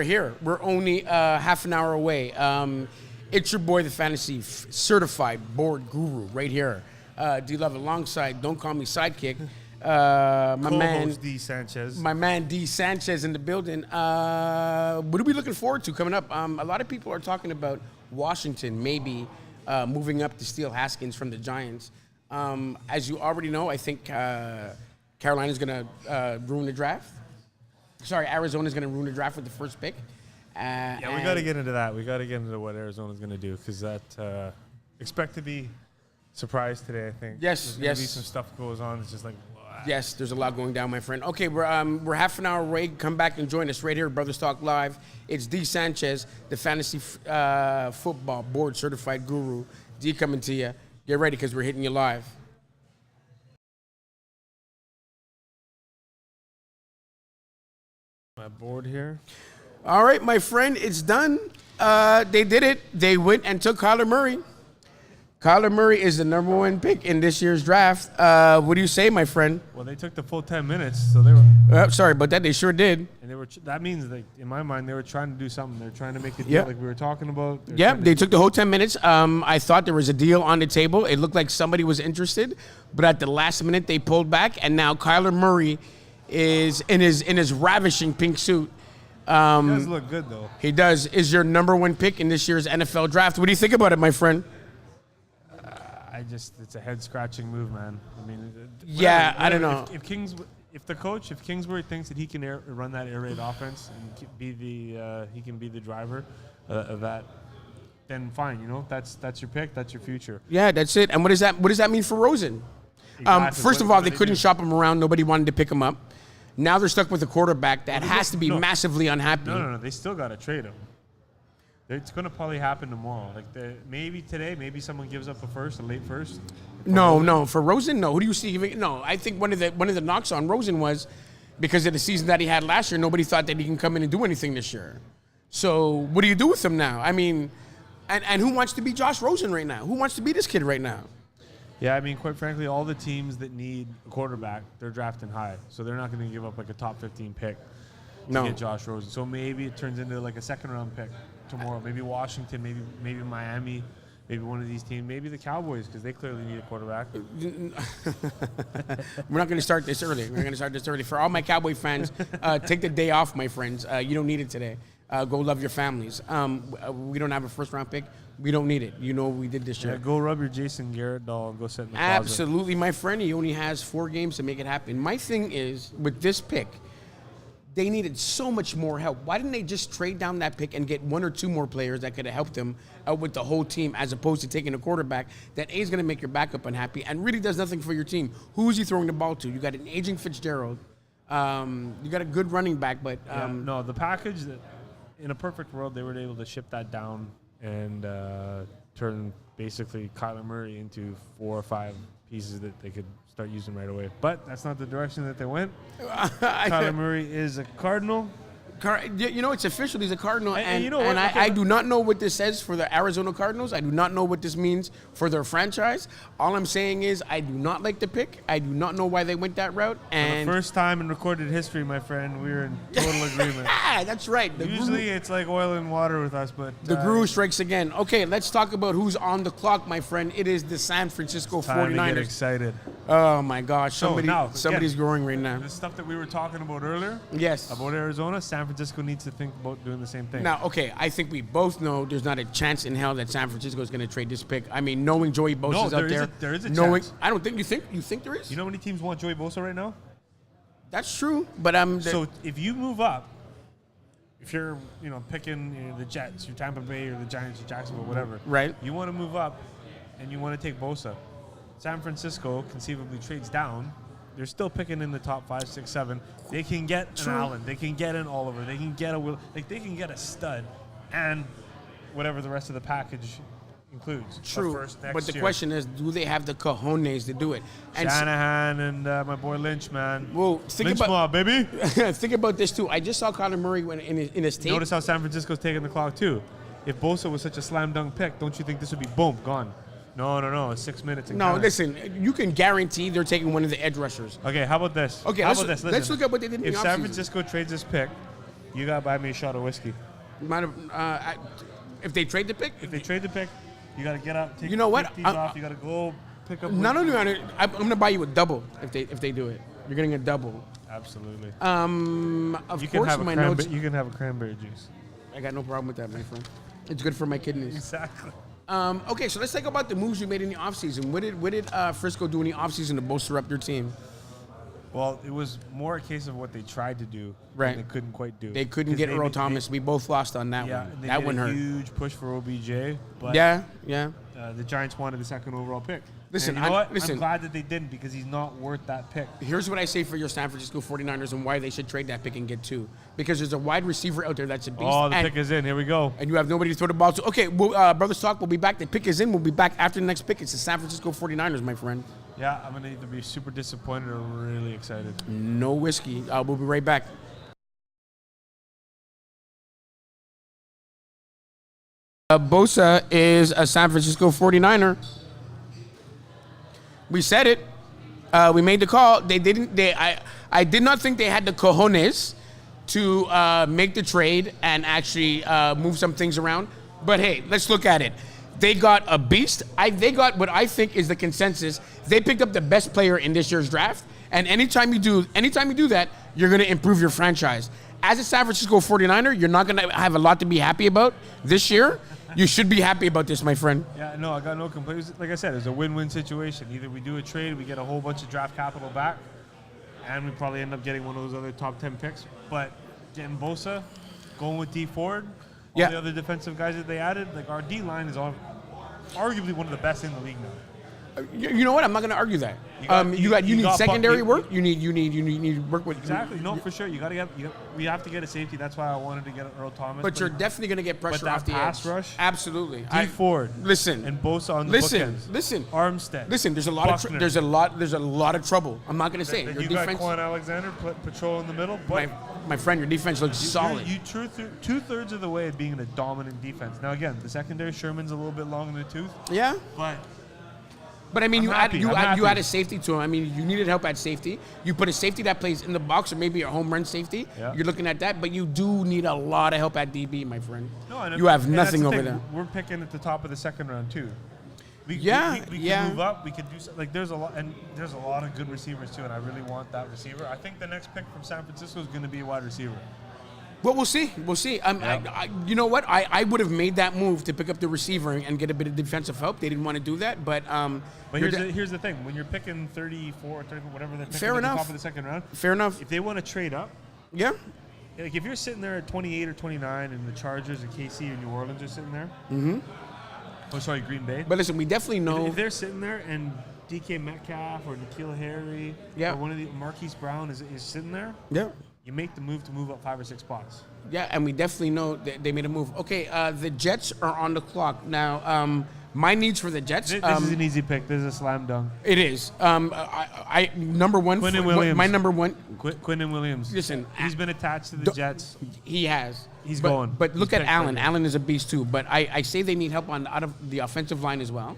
we're here. We're only half an hour away. It's your boy, the fantasy certified board guru, right here. D-Love alongside Don't Call Me Sidekick. My man D. Sanchez. My man D. Sanchez in the building. What are we looking forward to coming up? A lot of people are talking about Washington maybe moving up to steal Haskins from the Giants. As you already know, I think Carolina's going to ruin the draft. Sorry, Arizona's going to ruin the draft with the first pick. We got to get into that. We got to get into what Arizona's going to do because that expect to be surprised today, I think. Yes, There's gonna be some stuff goes on. It's just like, what? Yes, there's a lot going down, my friend. Okay, we're half an hour away. Come back and join us right here at Brothers Talk Live. It's D. Sanchez, the fantasy football board certified guru. D coming to you. Get ready because we're hitting you live. My board here. All right, my friend, it's done. They did it. They went and took Kyler Murray. Kyler Murray is the number one pick in this year's draft. What do you say, my friend? Well, they took the full 10 minutes, so they were. Sorry about that. They sure did. And they were. That means that, in my mind, they were trying to do something. They're trying to make a deal like we were talking about. They took the whole 10 minutes. I thought there was a deal on the table. It looked like somebody was interested, but at the last minute they pulled back, and now Kyler Murray is in his ravishing pink suit. He does look good, though. He does. Is your number one pick in this year's NFL draft. What do you think about it, my friend? It's a head-scratching move, man. I mean, I don't know. If Kingsbury thinks that he can run that air raid offense and be the driver of that, then fine. You know, that's your pick. That's your future. Yeah, that's it. And what does that mean for Rosen? Exactly. First of all, they couldn't shop him around. Nobody wanted to pick him up. Now they're stuck with a quarterback that has to be massively unhappy. No. They still got to trade him. It's going to probably happen tomorrow. Maybe today, maybe someone gives up a late first. No. For Rosen, no. Who do you see? No, I think one of the knocks on Rosen was because of the season that he had last year, nobody thought that he can come in and do anything this year. So what do you do with him now? I mean, and who wants to be Josh Rosen right now? Who wants to be this kid right now? Yeah, I mean, quite frankly, all the teams that need a quarterback, they're drafting high. So they're not going to give up a top 15 pick to get Josh Rosen. So maybe it turns into a second-round pick tomorrow. Maybe Washington, maybe Miami, maybe one of these teams, maybe the Cowboys, because they clearly need a quarterback. We're not going to start this early. For all my Cowboy fans, take the day off, my friends. You don't need it today. Go love your families. We don't have a first-round pick. We don't need it. You know what we did this year. Yeah, go rub your Jason Garrett doll and go sit in the closet. Absolutely, my friend. He only has 4 games to make it happen. My thing is, with this pick, they needed so much more help. Why didn't they just trade down that pick and get 1 or 2 more players that could have helped them out with the whole team as opposed to taking a quarterback that A is going to make your backup unhappy and really does nothing for your team? Who is he throwing the ball to? You got an aging Fitzgerald. You got a good running back, but... no, the package, in a perfect world, they were able to ship that down and turn basically Kyler Murray into 4 or 5 pieces that they could start using right away. But that's not the direction that they went. Kyler Murray is a Cardinal. It's official. He's a Cardinal. And you know what? I do not know what this says for the Arizona Cardinals. I do not know what this means for their franchise. All I'm saying is I do not like the pick. I do not know why they went that route. And for the first time in recorded history, my friend, we're in total agreement. That's right. Usually it's like oil and water with us, but... The guru strikes again. Okay, let's talk about who's on the clock, my friend. It is the San Francisco 49ers. Time to get excited. Oh, my gosh. Somebody's growing right now. The stuff that we were talking about earlier. Yes. About Arizona, San Francisco needs to think about doing the same thing. Now, okay, I think we both know there's not a chance in hell that San Francisco is going to trade this pick. I mean, knowing Joey Bosa's out there. There is a chance. I don't think you think there is? You know how many teams want Joey Bosa right now? That's true, but so if you move up, if you're picking the Jets, your Tampa Bay, or the Giants, or Jacksonville, whatever, right? You want to move up, and you want to take Bosa. San Francisco conceivably trades down. They're still picking in the top 5, 6, 7. They can get an Allen. They can get an Oliver. They can get they can get a stud, and whatever the rest of the package includes. True, but the question is, do they have the cojones to do it? And Shanahan and my boy Lynch, man. Well, think about baby. Think about this too. I just saw Kyler Murray in his tape. Notice how San Francisco's taking the clock too. If Bosa was such a slam dunk pick, don't you think this would be boom gone? No. It's 6 minutes. No, listen. You can guarantee they're taking one of the edge rushers. Okay, how about this? Okay, let's look at what they did in the offseason. If San Francisco trades this pick, You got to buy me a shot of whiskey. If they trade the pick, If they trade the pick, you got to get up, take You know what? 50s off. You got to go pick up. no, whiskey. I'm going to buy you a double if they do it. You're getting a double. Absolutely. Of course, my notes. You can have a cranberry juice. I got no problem with that, my friend. It's good for my kidneys. Exactly. Okay, so let's talk about the moves you made in the offseason. What did Frisco do in the offseason to bolster up their team? Well, it was more a case of what they tried to do, Right. and they couldn't quite do. They couldn't 'Cause get Earl made- Thomas. We both lost on that Yeah, one. and they That made one a hurt. huge push for OBJ, but Yeah. the Giants wanted the second overall pick. Listen, And you know what? listen. I'm glad that they didn't because he's not worth that pick. Here's what I say for your San Francisco 49ers and why they should trade that pick and get two. Because there's a wide receiver out there that's a beast. Oh, the and, pick is in. Here we go. and you have nobody to throw the ball to. Okay, Brothers Talk, we'll be back. The pick is in. We'll be back after the next pick. It's the San Francisco 49ers, my friend. Yeah, I'm gonna either be super disappointed or really excited. No whiskey. We'll be right back. Bosa is a San Francisco 49er. We said it. We made the call. They didn't. I did not think they had the cojones to make the trade and actually move some things around. But hey, let's look at it. They got a beast. They got what I think is the consensus. They picked up the best player in this year's draft. And anytime you do that, you're going to improve your franchise. As a San Francisco 49er, you're not going to have a lot to be happy about this year. You should be happy about this, my friend. Yeah, no, I got no complaints. Like I said, it's a win-win situation. Either we do a trade, we get a whole bunch of draft capital back, and we probably end up getting one of those other top 10 picks. But getting Bosa, going with D Ford, all the other defensive guys that they added, like our D line is arguably one of the best in the league now. You know what? I'm not going to argue that. You need secondary work. You need work with Exactly. No, for sure. We have to get a safety. That's why I wanted to get Earl Thomas. But you're definitely going to get pressure that off the pass edge. rush? Absolutely. D Ford. Listen. And Bosa on the bookends. Listen. Armstead. Listen. There's a lot of trouble. I'm not going to say Then your you defense. got Quan Alexander patrol in the middle. But My friend, your defense looks solid. You two-thirds of the way of being a dominant defense. Now again, the secondary, Sherman's a little bit long in the tooth. Yeah. But I mean, you add a safety to him. I mean, you needed help at safety. You put a safety that plays in the box or maybe a home run safety. Yeah. You're looking at that, but you do need a lot of help at DB, my friend. No, you have and that's nothing the over thing. there. We're picking at the top of the second round too. We Yeah, can move up. We can do like there's a lot of good receivers too, and I really want that receiver. I think the next pick from San Francisco is going to be a wide receiver. Well, we'll see. You know what? I would have made that move to pick up the receiver and get a bit of defensive help. They didn't want to do that, but here's the thing: when you're picking 34, 34, whatever they're picking at the top of the second round, fair enough. If they want to trade up, Yeah. like if you're sitting there at 28 or 29, and the Chargers and KC or New Orleans are sitting there, Green Bay. But listen, we definitely know. If they're sitting there and DK Metcalf or N'Keal Harry or one of the Marquise Brown is sitting there, you make the move to move up 5 or 6 spots. Yeah, and we definitely know that they made a move. Okay, the Jets are on the clock now. My needs for the Jets. This is an easy pick. This is a slam dunk. It is. I number one. Quinnen Williams. My number one. Quinnen Williams. Listen, he's been attached to the Jets. He has. He's going. But look He's at Allen. picked. Allen is a beast too. But I say they need help out of the offensive line as well,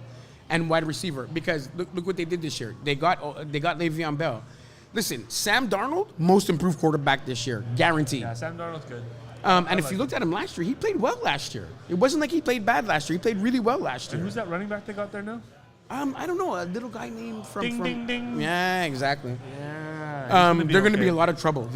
and wide receiver because look what they did this year. They got Le'Veon Bell. Listen, Sam Darnold, most improved quarterback this year, guaranteed. Yeah, Sam Darnold's good. And if you looked at him last year, he played well last year. It wasn't like he played bad last year. He played really well last year. And who's that running back they got there now? I don't know, a little guy named from. Ding, ding. Yeah, exactly. Yeah. They're going to be a lot of trouble.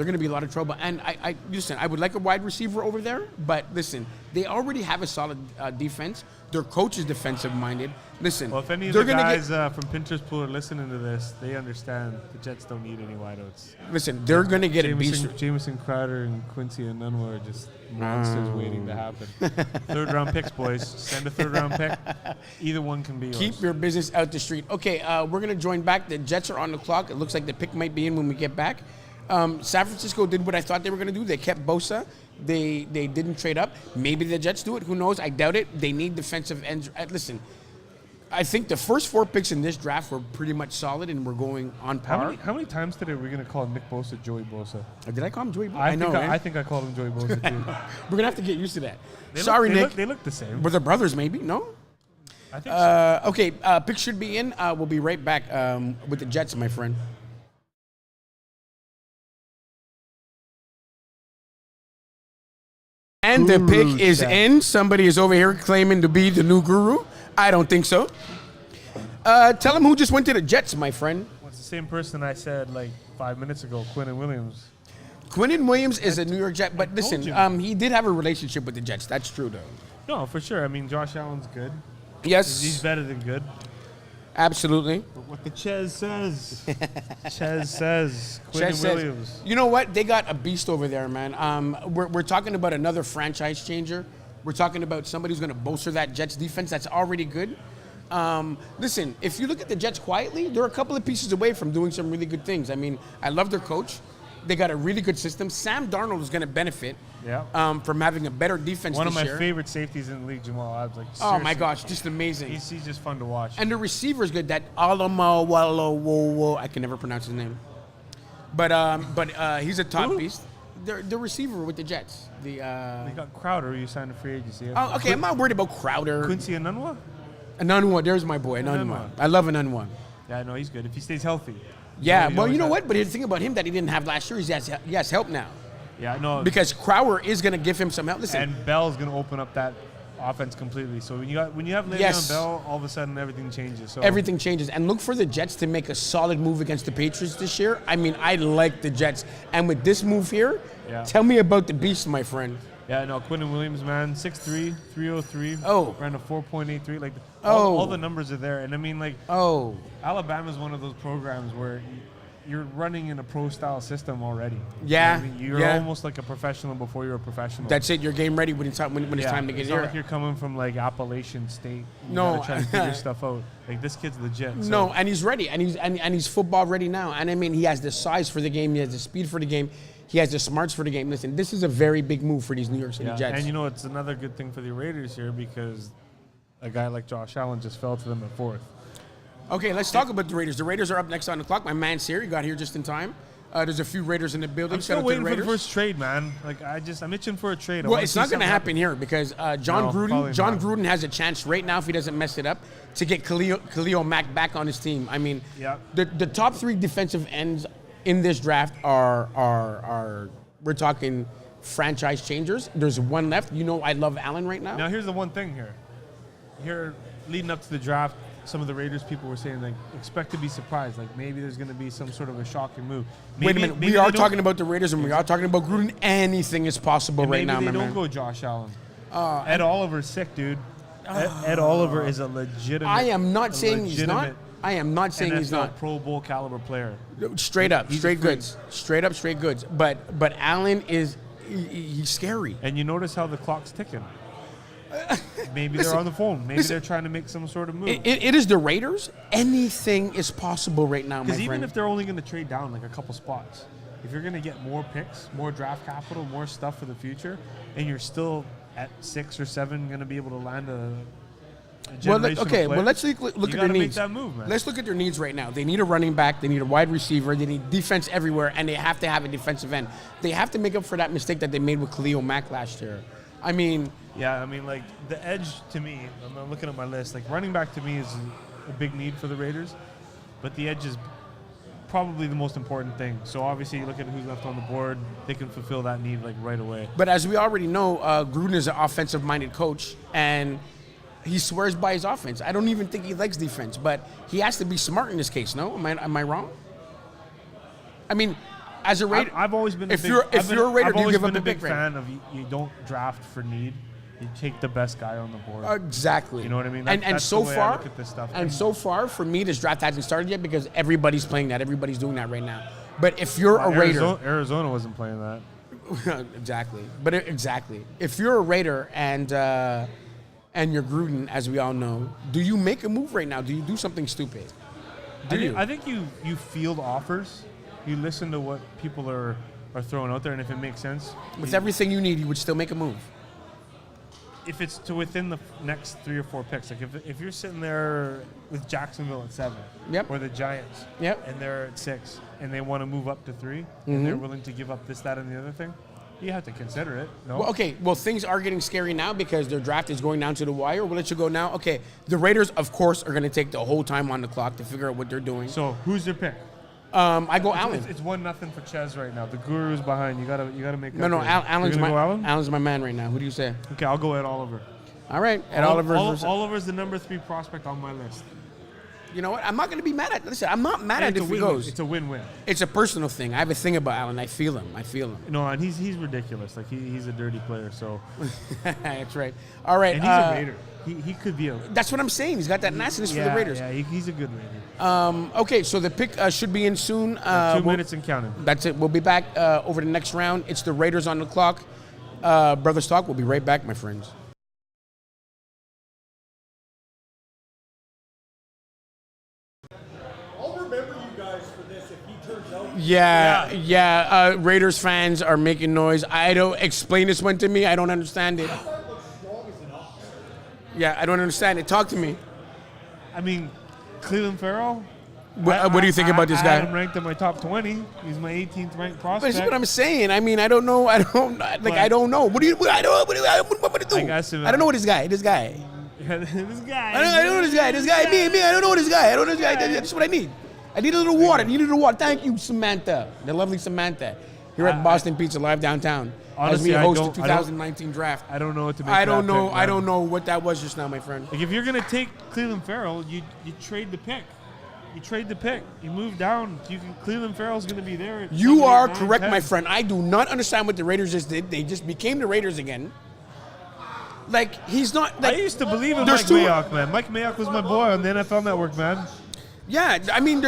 And I listen. I would like a wide receiver over there, but listen, they already have a solid defense. Their coach is defensive minded. Listen, Well, if any of the guys from Pinterest Pool are listening to this, they understand the Jets don't need any wideouts. Listen, they're going to get a beast. Jamison Crowder and Quincy Enunwa are just monsters waiting to happen. Third-round picks, boys. Send a third-round pick. Either one can be yours. Keep your business out the street. Okay, we're going to join back. The Jets are on the clock. It looks like the pick might be in when we get back. San Francisco did what I thought they were going to do. They kept Bosa. They didn't trade up. Maybe the Jets do it. Who knows? I doubt it. They need defensive ends. Listen, I think the first 4 picks in this draft were pretty much solid, and we're going on par. How many times today are we going to call Nick Bosa Joey Bosa? Did I call him Joey Bosa? I think I called him Joey Bosa too. We're going to have to get used to that. Nick. They look the same. Were they brothers maybe? No? I think so. Okay, pick should be in. We'll be right back with the Jets, my friend. And the Guru pick is check. in. Somebody is over here claiming to be the new guru. I don't think so. Tell him who just went to the Jets, my friend. It's the same person I said like 5 minutes ago, Quinnen Williams. Quinnen Williams is a New York Jet, but listen, you. he did have a relationship with the Jets. That's true, though. No, for sure. I mean, Josh Allen's good. Yes, He's better than good. absolutely. But what the Chez says. Chez says. Quinnen Chet says, Williams. you know what? They got a beast over there, man. We're talking about another franchise changer. We're talking about somebody who's going to bolster that Jets defense that's already good. Listen, if you look at the Jets quietly, they're a couple of pieces away from doing some really good things. I mean, I love their coach. They got a really good system. Sam Darnold is going to benefit from having a better defense One this of my year. favorite safeties in the league, Jamal. I was like, Oh, my seriously. gosh, just amazing. He's just fun to watch. And the receiver's good. That Alamo, I can never pronounce his name. But he's a top Who? beast. The receiver with the Jets. They got Crowder, who you signed a free agency. Oh, okay, I'm not worried about Crowder. Quincy Enunwa? Anunwa, there's my boy, Anunwa. Enunwa. I love Anunwa. Yeah, no, he's good. If he stays healthy. Yeah, He's well, you always know had- what? But the thing about him that he didn't have last year is he has help now. Yeah, no. Because Crowder is going to give him some help. Listen, And Bell's going to open up that offense completely. So when you have Le'Veon Yes. Bell, all of a sudden everything changes. So everything changes. And look for the Jets to make a solid move against the Patriots this year. I mean, I like the Jets. And with this move here, Yeah. tell me about the beast, my friend. Yeah, no, Quinnen Williams, man, 6'3", 303. Oh. Ran a 4.83. Like, Oh. all the numbers are there. And I mean, like, Oh, Alabama's one of those programs where you're running in a pro-style system already. Yeah, You know what I mean? You're yeah. almost like a professional before you're a professional. that's it. You're game ready when it's time, when it's Yeah, time to get it's here. not like you're coming from like Appalachian State. You No. gotta try to figure stuff out. Like this kid's legit. So. No, and he's ready, and he's football ready now. And I mean, he has the size for the game, he has the speed for the game, he has the smarts for the game. Listen, this is a very big move for these New York City Yeah, Jets. and you know it's another good thing for the Raiders here because a guy like Josh Allen just fell to them at fourth. Okay, let's talk about the Raiders. The Raiders are up next on the clock. My man's here. He got here just in time. There's a few Raiders in the building. I'm Shout still out to waiting the for the Raiders. first trade, man. Like I'm itching for a trade. I Well, wanna it's see not going to something happen here because John No, Gruden probably not. has a chance right now if he doesn't mess it up to get Khalil Mack back on his team. I mean, Yeah. the top three defensive ends in this draft are we're talking franchise changers. There's one left. You know, I love Allen right now. Now here's the one thing here. Here, leading up to the draft, some of the Raiders people were saying like expect to be surprised. Like maybe there's going to be some sort of a shocking move. Maybe, Wait a minute. maybe We are they don't- talking about the Raiders and we are talking about Gruden. Anything is possible and right maybe now, they my don't man. go Josh Allen. Ed Oliver's sick, dude. Ed Oliver is a legitimate. I am not saying he's not. legitimate I am not saying he's NFL not. Pro Bowl caliber player. Straight up, He's a straight freak. goods. Straight up, straight goods. But Allen is he's scary. And you notice how the clock's ticking. Maybe Listen, they're on the phone. Maybe listen. they're trying to make some sort of move. It is the Raiders. Anything is possible right now, my Because even friend. if they're only going to trade down like a couple spots, if you're going to get more picks, more draft capital, more stuff for the future, and you're still at 6 or 7 going to be able to land a well, generational okay. player, Well, let's look you at their gotta make needs. that move, man. Let's look at their needs right now. They need a running back. They need a wide receiver. They need defense everywhere, and they have to have a defensive end. They have to make up for that mistake that they made with Khalil Mack last year. I mean, Yeah, I mean, like the edge to me, I'm looking at my list. Like running back to me is a big need for the Raiders, but the edge is probably the most important thing. So obviously, you look at who's left on the board; they can fulfill that need like right away. but as we already know, Gruden is an offensive-minded coach, and he swears by his offense. I don't even think he likes defense, but he has to be smart in this case. No, am I wrong? I mean, as a Raider, I've always been. if you're a Raider, I've do you always give up been a a big big Raider? fan of you don't draft for need. You take the best guy on the board. Exactly. You know what I mean? And That's so the way I far, look at this stuff. and so far for me, this draft hasn't started yet because everybody's playing that. Everybody's doing that right now. But if you're a Raider, Arizona wasn't playing that. exactly. But exactly, if you're a Raider and you're Gruden, as we all know, do you make a move right now? Do you do something stupid? I think you field offers. You listen to what people are throwing out there, and if it makes sense, With everything you need, you would still make a move. if it's to within the next 3 or 4 picks, like if you're sitting there with Jacksonville at 7, Yep. or the Giants, Yep. and they're at 6, and they want to move up to 3, and they're willing to give up this, that, and the other thing, you have to consider it. No, Well, okay. Well, things are getting scary now because their draft is going down to the wire. We'll let you go now. Okay. The Raiders, of course, are going to take the whole time on the clock to figure out what they're doing. So who's their pick? I go Allen. It's 1-0 for Ches right now. The Guru's behind. You gotta make. No, no. Allen's my. Allen's my man right now. Who do you say? Okay, I'll go Ed Oliver. All right, Ed Oliver. Oliver's the number 3 prospect on my list. You know what? I'm not going to be mad at. Listen, I'm not mad at if he goes. It's a win-win. It's a personal thing. I have a thing about Allen. I feel him. No, and he's ridiculous. Like he's a dirty player. So that's right. All right. And he's a Raider. He could be a. That's what I'm saying. He's got that nastiness for the Raiders. Yeah, he's a good Raider. Okay, so the pick should be in soon. 2 minutes and counting. That's it. We'll be back over the next round. It's the Raiders on the clock. Brother Stock, we'll be right back, my friends. Yeah. Raiders fans are making noise. I don't explain this one to me. I don't understand it. Yeah, I don't understand it. Talk to me. I mean, Cleveland Farrell. What do you think about this guy? I had him ranked in my top 20. He's my 18th ranked prospect. But that's what I'm saying. I mean, I don't know. I don't know. What do you? I don't do. I don't know what this guy. this guy. I don't know this guy. This guy. Me. I don't know this guy. I don't know this guy. That's what I need. I need a little water. Thank you, Samantha. The lovely Samantha. Here at Boston Pizza Live downtown. Honestly, as we host the 2019 draft. I don't know what to make. I don't know what that was just now, my friend. Like if you're gonna take Cleveland Farrell, you trade the pick. You trade the pick. You move down. Cleveland Farrell's gonna be there. You are correct, my friend. I do not understand what the Raiders just did. They just became the Raiders again. Like he's not. Like, I used to believe in Mike Mayock, man. Mike Mayock was my boy on the NFL Network, man. Yeah, I mean,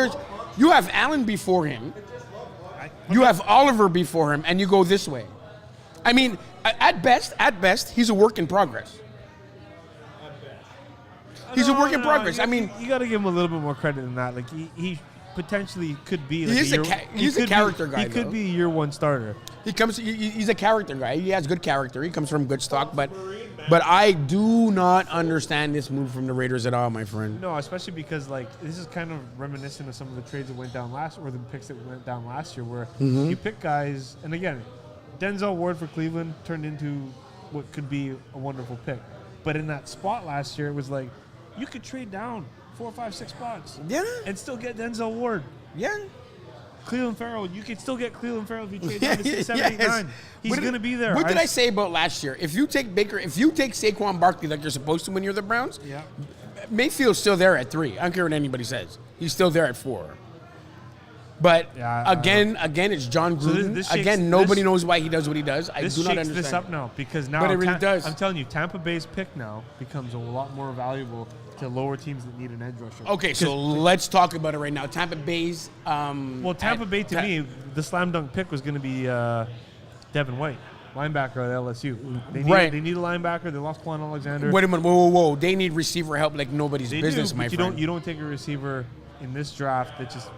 you have Allen before him. You have Oliver before him, and you go this way. I mean, at best, he's a work in progress. He's a work in progress. I mean, you got to give him a little bit more credit than that. Like he potentially could be. He's a character guy. He could be a year 1 starter. He's a character guy. He has good character. He comes from good stock, but I do not understand this move from the Raiders at all, my friend. No, especially because like this is kind of reminiscent of some of the trades that went down the picks that went down last year, where you pick guys, and again, Denzel Ward for Cleveland turned into what could be a wonderful pick, but in that spot last year, it was like you could trade down 4, 5, 6 spots, and still get Denzel Ward. Yeah. Cleveland Farrell, you could still get Cleveland Farrell if you trade down to 6, 7, 8, 9. He's going to be there. What did I say about last year? If you take Saquon Barkley like you're supposed to when you're the Browns, Mayfield's still there at 3. I don't care what anybody says. He's still there at 4. But again, it's John Gruden. Nobody knows why he does what he does. I do not understand. This up now because now but it really does. I'm telling you, Tampa Bay's pick now becomes a lot more valuable to lower teams that need an edge rusher. Okay, so let's talk about it right now. Tampa Bay's. Tampa Bay to me, the slam dunk pick was going to be Devin White, linebacker at LSU. They need a linebacker. They lost Quan Alexander. Wait a minute, whoa! They need receiver help like nobody's business, my friend. You don't take a receiver in this draft that's just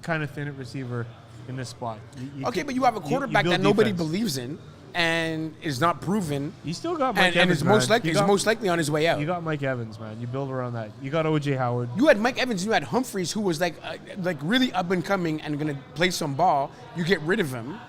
kind of thin at receiver in this spot. But you have a quarterback that nobody believes in and is not proven. You still got Mike Evans, and is most likely on his way out. You got Mike Evans, man. You build around that. You got O.J. Howard. You had Mike Evans. You had Humphreys, who was like really up and coming and going to play some ball. You get rid of him.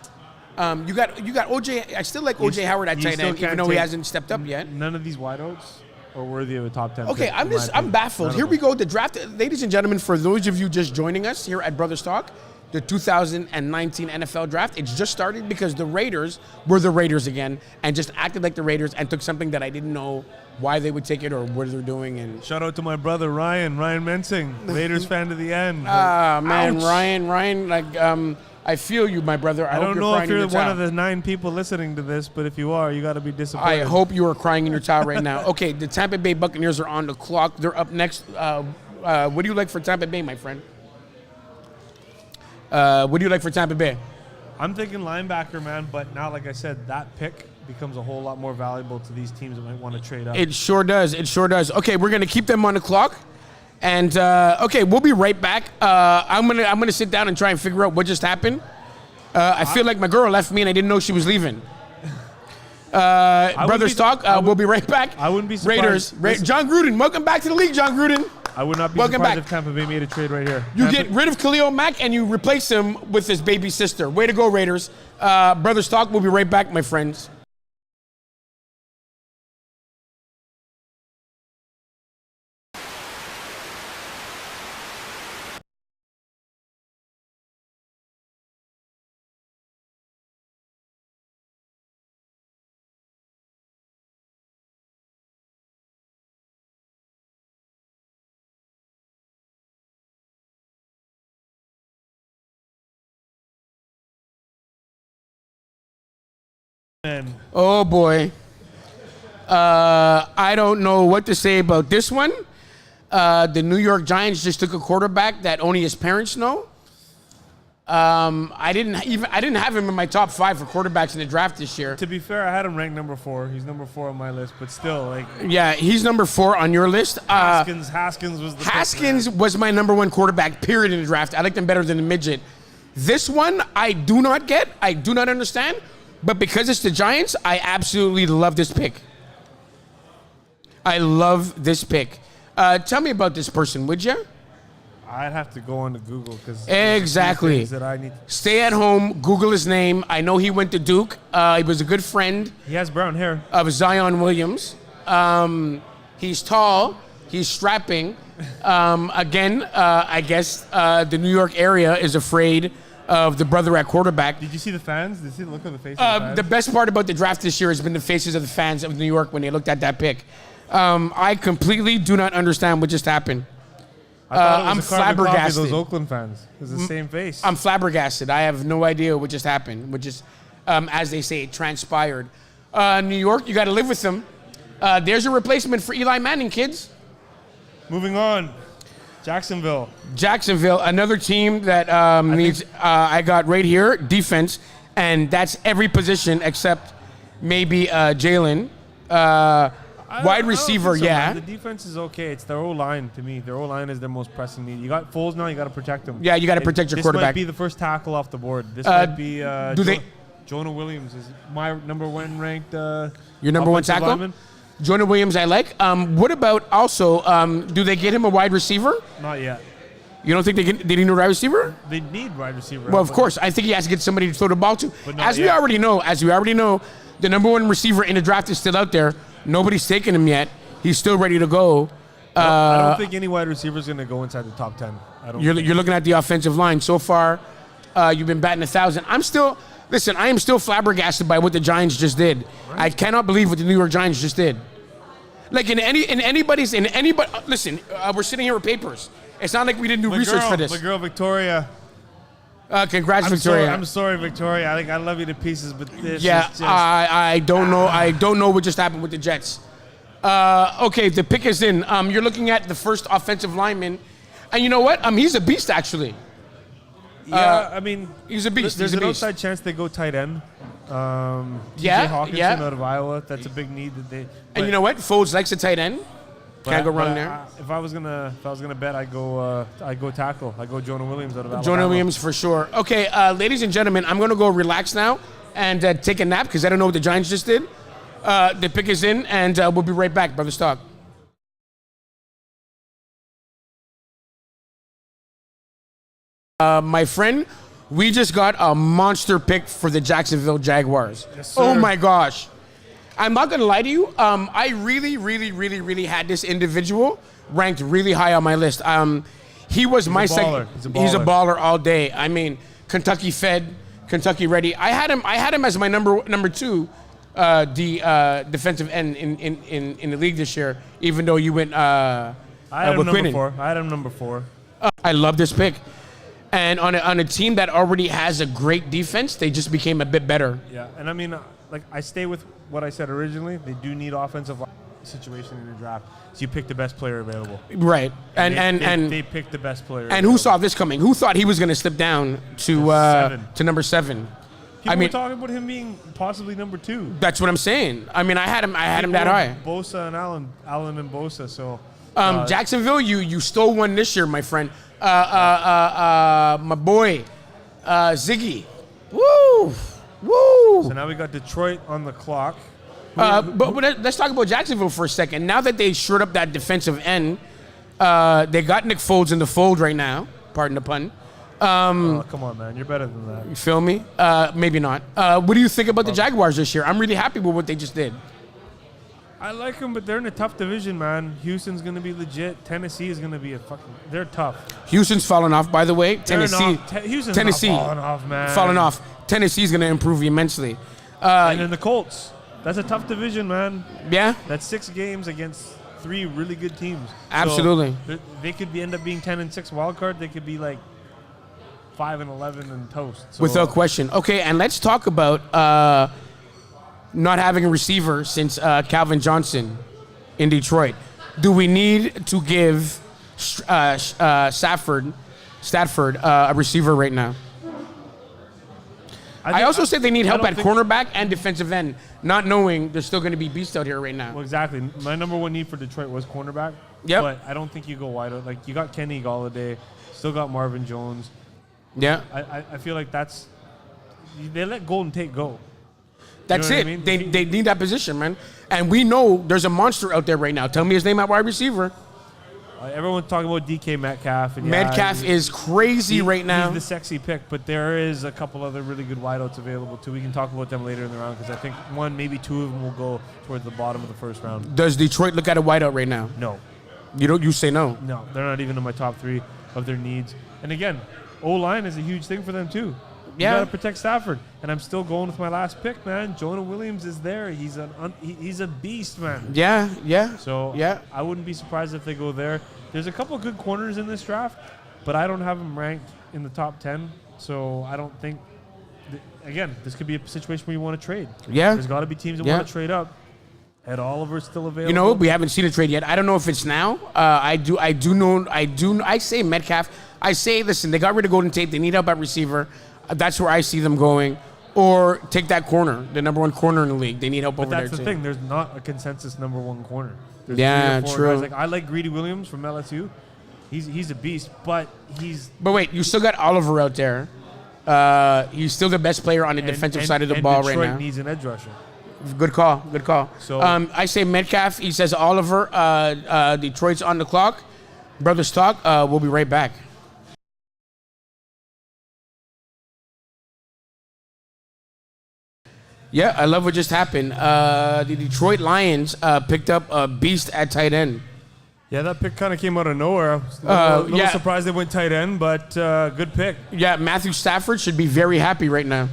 You got O.J. I still like O.J. Howard at tight end, even though he hasn't stepped up yet. None of these wideouts are worthy of a top 10. Okay, I'm baffled. Here we go. The draft, ladies and gentlemen, for those of you just joining us here at Brothers Talk, the 2019 NFL Draft. It's just started because the Raiders were the Raiders again and just acted like the Raiders and took something that I didn't know why they would take it or what they're doing. And shout out to my brother Ryan Mensing, Raiders fan to the end. Man, Ryan, like I feel you, my brother. I don't know if you're one of the 9 people listening to this, but if you are, you got to be disappointed. I hope you are crying in your towel right now. Okay, the Tampa Bay Buccaneers are on the clock. They're up next. What do you like for Tampa Bay, my friend? What do you like for Tampa Bay? I'm thinking linebacker, man, but now, like I said, that pick becomes a whole lot more valuable to these teams that might want to trade up. It sure does. Okay, we're going to keep them on the clock. And, okay, we'll be right back. I'm gonna sit down and try and figure out what just happened. I feel like my girl left me and I didn't know she was leaving. Brothers Talk, we'll be right back. I wouldn't be surprised. Raiders. John Gruden, welcome back to the league, John Gruden. I would not be surprised if Tampa Bay made a trade right here. You get rid of Khalil Mack and you replace him with his baby sister. Way to go, Raiders. Brothers Talk, we'll be right back, my friends. Man, Oh boy. I don't know what to say about this one. The New York Giants just took a quarterback that only his parents know. I didn't have him in my top 5 for quarterbacks in the draft this year. to be fair, I had him ranked number 4. He's number 4 on my list, but still, like Yeah, he's number 4 on your list. Haskins was the pick, Haskins man. was my number 1 quarterback, period, in the draft. I liked him better than the midget. This one, I do not get. I do not understand. But because it's the Giants, I absolutely love this pick. I love this pick. Tell me about this person, would you? I'd have to go on to Google because Exactly. that I need. Stay at home, Google his name. I know he went to Duke. He was a good friend He has brown hair. of Zion Williams. He's tall. He's strapping. I guess the New York area is afraid of the brother at quarterback. Did you see the fans? Did you see the look of the face of the fans? The best part about the draft this year has been the faces of the fans of New York when they looked at that pick. I completely do not understand what just happened. I thought it was I'm a carbon copy of flabbergasted. those Oakland fans. It's the same face. I'm flabbergasted. I have no idea what just happened, which is, as they say, transpired. New York, you got to live with them. There's a replacement for Eli Manning, kids. Moving on. Jacksonville. Jacksonville, another team that needs, I got right here, defense, and that's every position except maybe Jalen. Wide receiver, I don't think so, yeah. man. The defense is okay. It's their O-line to me. Their O-line is their most pressing need. You got Foles now. You got to protect him. Yeah, you gotta protect your quarterback. This might be the first tackle off the board. This might be they- Jonah Williams is my number 1 ranked. Your number 1 offensive tackle? lineman. Jonah Williams, I like. What about also, do they get him a wide receiver? Not yet. You don't think they need a wide receiver? They need wide receiver. Well, of but- course. I think he has to get somebody to throw the ball to. But not As we yet. already know, the number 1 receiver in the draft is still out there. Nobody's taken him yet. He's still ready to go. I don't think any wide receiver is going to go inside the top 10. I don't. You're looking at the offensive line. So far, you've been batting 1,000. I am still flabbergasted by what the Giants just did. Right. I cannot believe what the New York Giants just did. Like listen, we're sitting here with papers. It's not like we didn't do research for this. My girl Victoria. Congrats, Victoria. I'm sorry, Victoria. I love you to pieces, but this Yeah, is just. I don't know. I don't know what just happened with the Jets. Okay, the pick is in. You're looking at the first offensive lineman, and you know what? He's a beast, actually. Yeah, I mean, He's a beast. There's He's a an beast. outside chance they go tight end. Yeah, TJ Hawkinson yeah. out of Iowa. That's a big need that they. And you know what? Foles likes a tight end. Can't go wrong there. If I was gonna bet, I'd go tackle. I go Jonah Williams out of Alabama. Jonah Williams for sure. Okay, ladies and gentlemen, I'm going to go relax now and take a nap because I don't know what the Giants just did. The pick is in, and we'll be right back, Brother Stock. My friend, we just got a monster pick for the Jacksonville Jaguars. Yes, sir. Oh my gosh. I'm not going to lie to you. I really had this individual ranked really high on my list. He was my second. He's a baller. Baller all day. I mean, Kentucky fed, Kentucky ready. I had him as my number 2 defensive end in the league this year, even though you went I had him with number Quinnen. 4. I had him number 4. I love this pick. And on a team that already has a great defense, they just became a bit better. Yeah, and I mean, I stay with what I said originally. They do need offensive line situation in the draft. So you pick the best player available. Right. They picked the best player. And who saw this coming? Who thought he was going to slip down to number 7? People were talking about him being possibly number 2. That's what I'm saying. I mean, I had him that high. Bosa and Allen and Bosa. So Jacksonville, you stole one this year, my friend. My boy, Ziggy. Woo! So now we got Detroit on the clock. But let's talk about Jacksonville for a second. Now that they shored up that defensive end, they got Nick Foles in the fold right now. Pardon the pun. Come on, man. You're better than that. You feel me? Maybe not. What do you think about the Jaguars this year? I'm really happy with what they just did. I like them, but they're in a tough division, man. Houston's going to be legit. Tennessee is going to be they're tough. Houston's fallen off, by the way. Tennessee. Houston's Tennessee. not falling off, man. Fallen off. Tennessee's going to improve immensely. And then the Colts. That's a tough division, man. Yeah? That's 6 games against 3 really good teams. Absolutely. So they could end up being 10-6 wild card. They could be like 5-11 and toast. So, Without question. Okay, and let's talk about not having a receiver since Calvin Johnson in Detroit. Do we need to give Stafford a receiver right now? I also say they need help at cornerback and defensive end, not knowing there's still going to be beasts out here right now. Well, exactly. My number one need for Detroit was cornerback. Yep. But I don't think you go wide. Like, you got Kenny Golladay, still got Marvin Jones. Yeah. I feel like they let Golden Tate go. That's You know it. what I mean? They need that position, man. And we know there's a monster out there right now. Tell me his name at wide receiver. Everyone's talking about DK Metcalf. And Metcalf is crazy right now. He's the sexy pick, but there is a couple other really good wideouts available too. We can talk about them later in the round because I think one, maybe two of them will go towards the bottom of the first round. Does Detroit look at a wideout right now? No. You say no. No, they're not even in my top three of their needs. And again, O-line is a huge thing for them too. Yeah. You got to protect Stafford. And I'm still going with my last pick, man. Jonah Williams is there. He's a beast, man. Yeah. So yeah. I wouldn't be surprised if they go there. There's a couple good corners in this draft, but I don't have them ranked in the top 10. So I don't think, again, this could be a situation where you want to trade. Yeah. There's got to be teams that want to trade up. Ed Oliver's still available. You know, we haven't seen a trade yet. I don't know if it's now. I say Metcalf. I say, listen, they got rid of Golden Tate. They need help at receiver. That's where I see them going. Or take that corner, the number one corner in the league. They need help over there, too. But that's the thing. There's not a consensus number one corner. There's yeah, 3 or 4 true. guys. Like, I like Greedy Williams from LSU. He's a beast, but he's... But wait, you still got Oliver out there. He's still the best player on the defensive side of the ball Detroit right now. Needs an edge rusher. Good call. So I say Metcalf. He says Oliver. Detroit's on the clock. Brothers talk. We'll be right back. Yeah, I love what just happened. The Detroit Lions picked up a beast at tight end. Yeah, that pick kind of came out of nowhere. I was a little surprised they went tight end, but good pick. Yeah, Matthew Stafford should be very happy right now.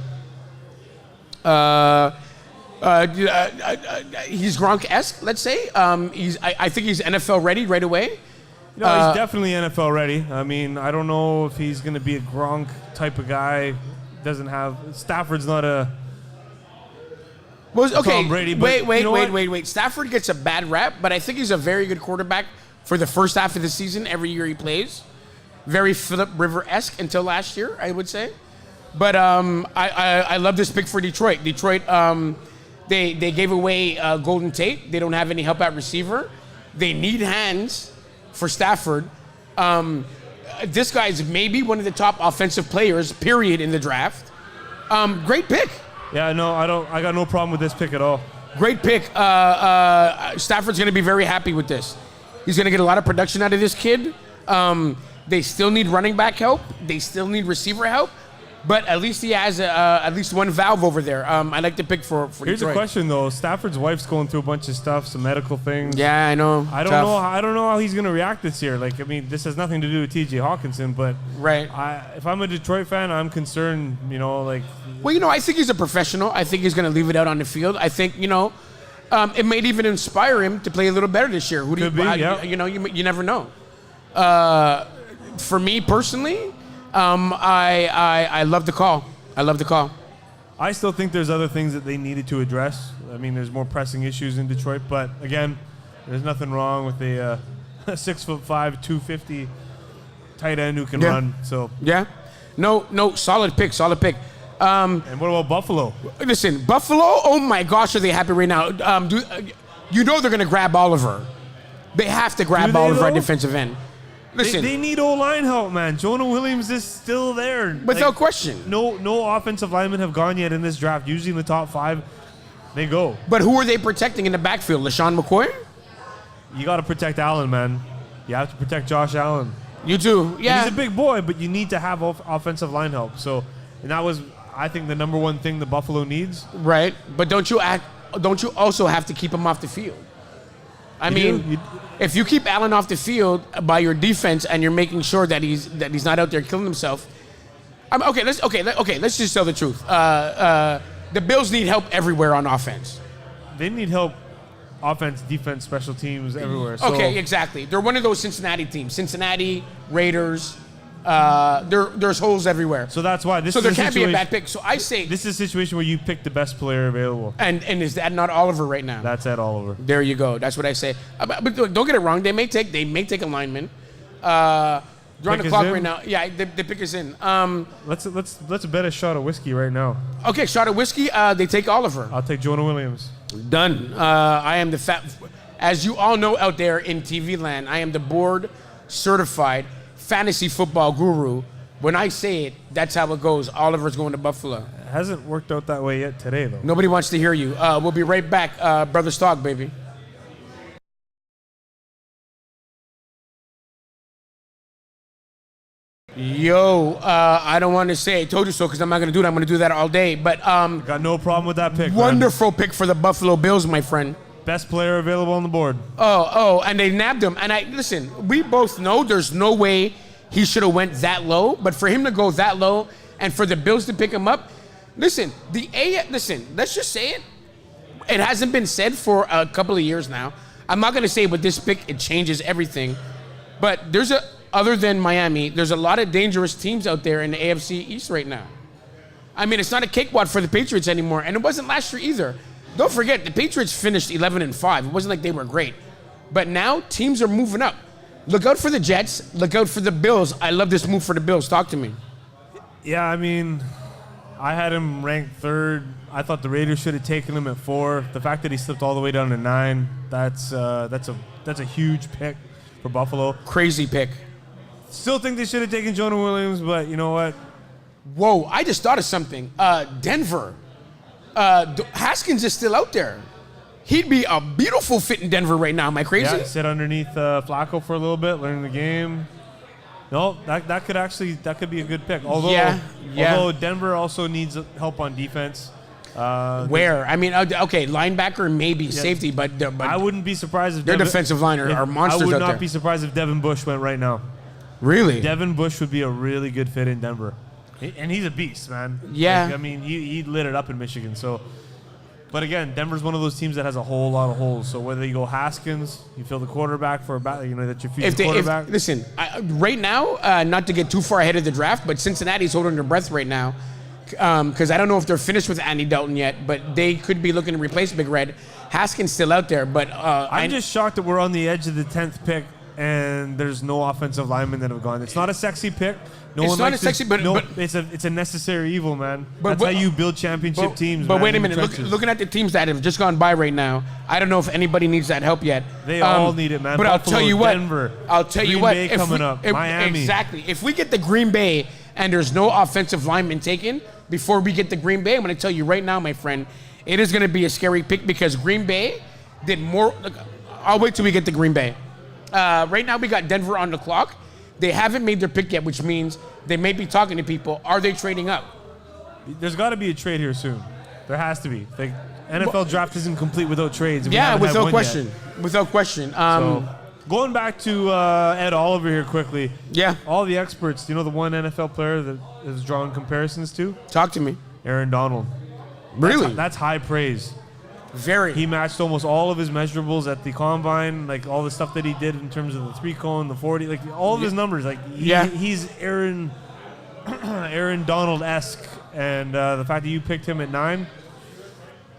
He's Gronk-esque, let's say. I think he's NFL ready right away. No, he's definitely NFL ready. I mean, I don't know if he's going to be a Gronk type of guy. Stafford's not a... Well, okay, Tom Brady, wait. Stafford gets a bad rap, but I think he's a very good quarterback for the first half of the season every year he plays. Very Philip Rivers-esque until last year, I would say. But I love this pick for Detroit. Detroit, they gave away Golden Tate. They don't have any help at receiver. They need hands for Stafford. This guy is maybe one of the top offensive players, period, in the draft. Great pick. Yeah, no, I got no problem with this pick at all. Great pick. Stafford's going to be very happy with this. He's going to get a lot of production out of this kid. They still need running back help. They still need receiver help. But at least he has at least one valve over there. I like the pick for Here's Detroit. a question, though. Stafford's wife's going through a bunch of stuff, some medical things. Yeah, I know. I don't know how he's going to react this year. Like, I mean, this has nothing to do with T.J. Hawkinson, but right. If I'm a Detroit fan, I'm concerned, Well, I think he's a professional. I think he's going to leave it out on the field. I think, it might even inspire him to play a little better this year. You never know. For me personally, I love the call. I still think there's other things that they needed to address. I mean, there's more pressing issues in Detroit, but again, there's nothing wrong with a 6'5", 250 tight end who can run. So yeah, no, solid pick. And what about Buffalo? Listen, Buffalo. Oh my gosh, are they happy right now? They're going to grab Oliver. They have to grab Oliver at defensive end. Listen, they need O-line help, man. Jonah Williams is still there. Without question. No offensive linemen have gone yet in this draft. Usually in the top 5, they go. But who are they protecting in the backfield? LaShawn McCoy? You got to protect Allen, man. You have to protect Josh Allen. You do, yeah. He's a big boy, but you need to have offensive line help. And that was, I think, the number one thing the Buffalo needs. Right, but don't you also have to keep him off the field? If you keep Allen off the field by your defense and you're making sure that he's not out there killing himself, let's just tell the truth. The Bills need help everywhere on offense. They need help, offense, defense, special teams, everywhere. Okay, exactly. They're one of those Cincinnati teams. Cincinnati, Raiders, There's holes everywhere. So that's why this. So is there a can't be a situation- bad pick. So I say, This is a situation where you pick the best player available. and is that not Oliver right now? That's Ed Oliver. There you go. That's what I say. But look, don't get it wrong. They may take a lineman. They're on Pick the is clock in? right now. Yeah, the pick is in. Let's bet a shot of whiskey right now. Okay, shot of whiskey. They take Oliver. I'll take Jonah Williams. Done. I am the as you all know out there in TV land, I am the board certified fantasy football guru. When I say it, that's how it goes. Oliver's going to Buffalo. It hasn't worked out that way yet today, though. Nobody wants to hear you. We'll be right back. Brothers Talk, baby. Yo, I don't want to say I told you so because I'm not going to do it. I'm going to do that all day. But Got no problem with that pick. wonderful pick for the Buffalo Bills, my friend. Man. Best player available on the board. Oh, and they nabbed him. And listen, we both know there's no way he should have went that low. But for him to go that low and for the Bills to pick him up, listen, let's just say it. It hasn't been said for a couple of years now. I'm not going to say with this pick it changes everything. But other than Miami, there's a lot of dangerous teams out there in the AFC East right now. I mean, it's not a cakewalk for the Patriots anymore, and it wasn't last year either. Don't forget, the Patriots finished 11-5. It wasn't like they were great. But now, teams are moving up. Look out for the Jets. Look out for the Bills. I love this move for the Bills. Talk to me. Yeah, I mean, I had him ranked third. I thought the Raiders should have taken him at 4. The fact that he slipped all the way down to 9, that's a huge pick for Buffalo. Crazy pick. Still think they should have taken Jonah Williams, but you know what? Whoa, I just thought of something. Denver. Haskins is still out there. He'd be a beautiful fit in Denver right now. Am I crazy? Yeah, sit underneath Flacco for a little bit, learn the game. No, that could be a good pick. Although Denver also needs help on defense. Where? I mean, okay, linebacker maybe safety, but I wouldn't be surprised if their defensive line are monsters I would out not there. be surprised if Devin Bush went right now. Really? Devin Bush would be a really good fit in Denver. And he's a beast, man. Yeah. Like, I mean, he lit it up in Michigan. So, but again, Denver's one of those teams that has a whole lot of holes. So whether you go Haskins, you fill the quarterback for that your future quarterback. Listen, right now, not to get too far ahead of the draft, but Cincinnati's holding their breath right now because I don't know if they're finished with Andy Dalton yet, but they could be looking to replace Big Red. Haskins still out there, but I'm just shocked that we're on the edge of the 10th pick and there's no offensive linemen that have gone. It's not a sexy pick. It's not a sexy, but it's a necessary evil, man. But That's how you build championship teams. But man, wait a in the minute, trenches. looking at the teams that have just gone by right now, I don't know if anybody needs that help yet. They all need it, man. But Buffalo, I'll tell you what. Denver, I'll tell you Green what. Bay coming up, Miami. Exactly. If we get the Green Bay and there's no offensive lineman taken before we get the Green Bay, I'm going to tell you right now, my friend, it is going to be a scary pick because Green Bay did more. Look, I'll wait till we get to Green Bay. Right now we got Denver on the clock. They haven't made their pick yet, which means they may be talking to people. Are they trading up? There's got to be a trade here soon. There has to be. The NFL draft isn't complete without trades. Yeah, without question. Without question. So, going back to Ed Oliver here quickly. Yeah. All the experts, the one NFL player that is drawing comparisons to? Talk to me. Aaron Donald. Really? That's high praise. Very. He matched almost all of his measurables at the combine, like all the stuff that he did in terms of the 3-cone, the 40, like all of his numbers. Like he's Aaron Donald-esque, and the fact that you picked him at 9.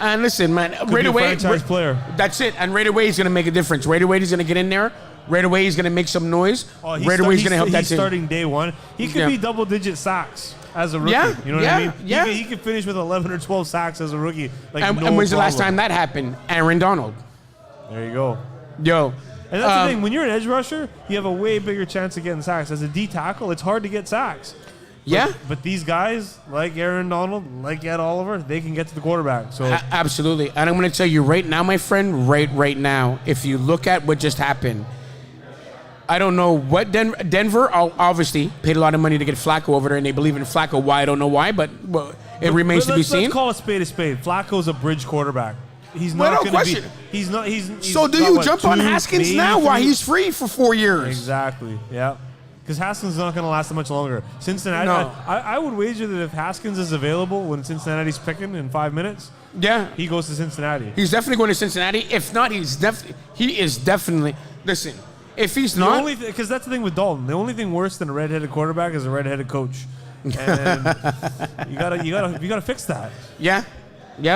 And listen, man, right away, franchise player. That's it. And right away, he's going to make a difference. Right away, he's going to get in there. Right away, he's going to make some noise. Right away, he's going to help that He's team. starting day one. He could be double-digit sacks as a rookie. Yeah, you know what I mean? Yeah. He could finish with 11 or 12 sacks as a rookie. And when's the last time that happened? Aaron Donald. There you go. Yo. And that's the thing. When you're an edge rusher, you have a way bigger chance of getting sacks. As a D tackle, it's hard to get sacks. But these guys, like Aaron Donald, like Ed Oliver, they can get to the quarterback. So Absolutely. And I'm going to tell you right now, my friend, right now, if you look at what just happened, I don't know what Denver obviously paid a lot of money to get Flacco over there, and they believe in Flacco. Why? I don't know why, but it remains to be seen. Let's call a spade a spade. Flacco's a bridge quarterback. He's not going to be. He's not. He's so do you jump on Haskins now while he's free for 4 years? Exactly. Yeah. Because Haskins is not going to last that much longer. Cincinnati. No. I would wager that if Haskins is available when Cincinnati's picking in 5 minutes, he goes to Cincinnati. He's definitely going to Cincinnati. If not, he is definitely. Listen, If he's The not, only because that's the thing with Dalton. The only thing worse than a redheaded quarterback is a redheaded coach, and you gotta fix that. yeah.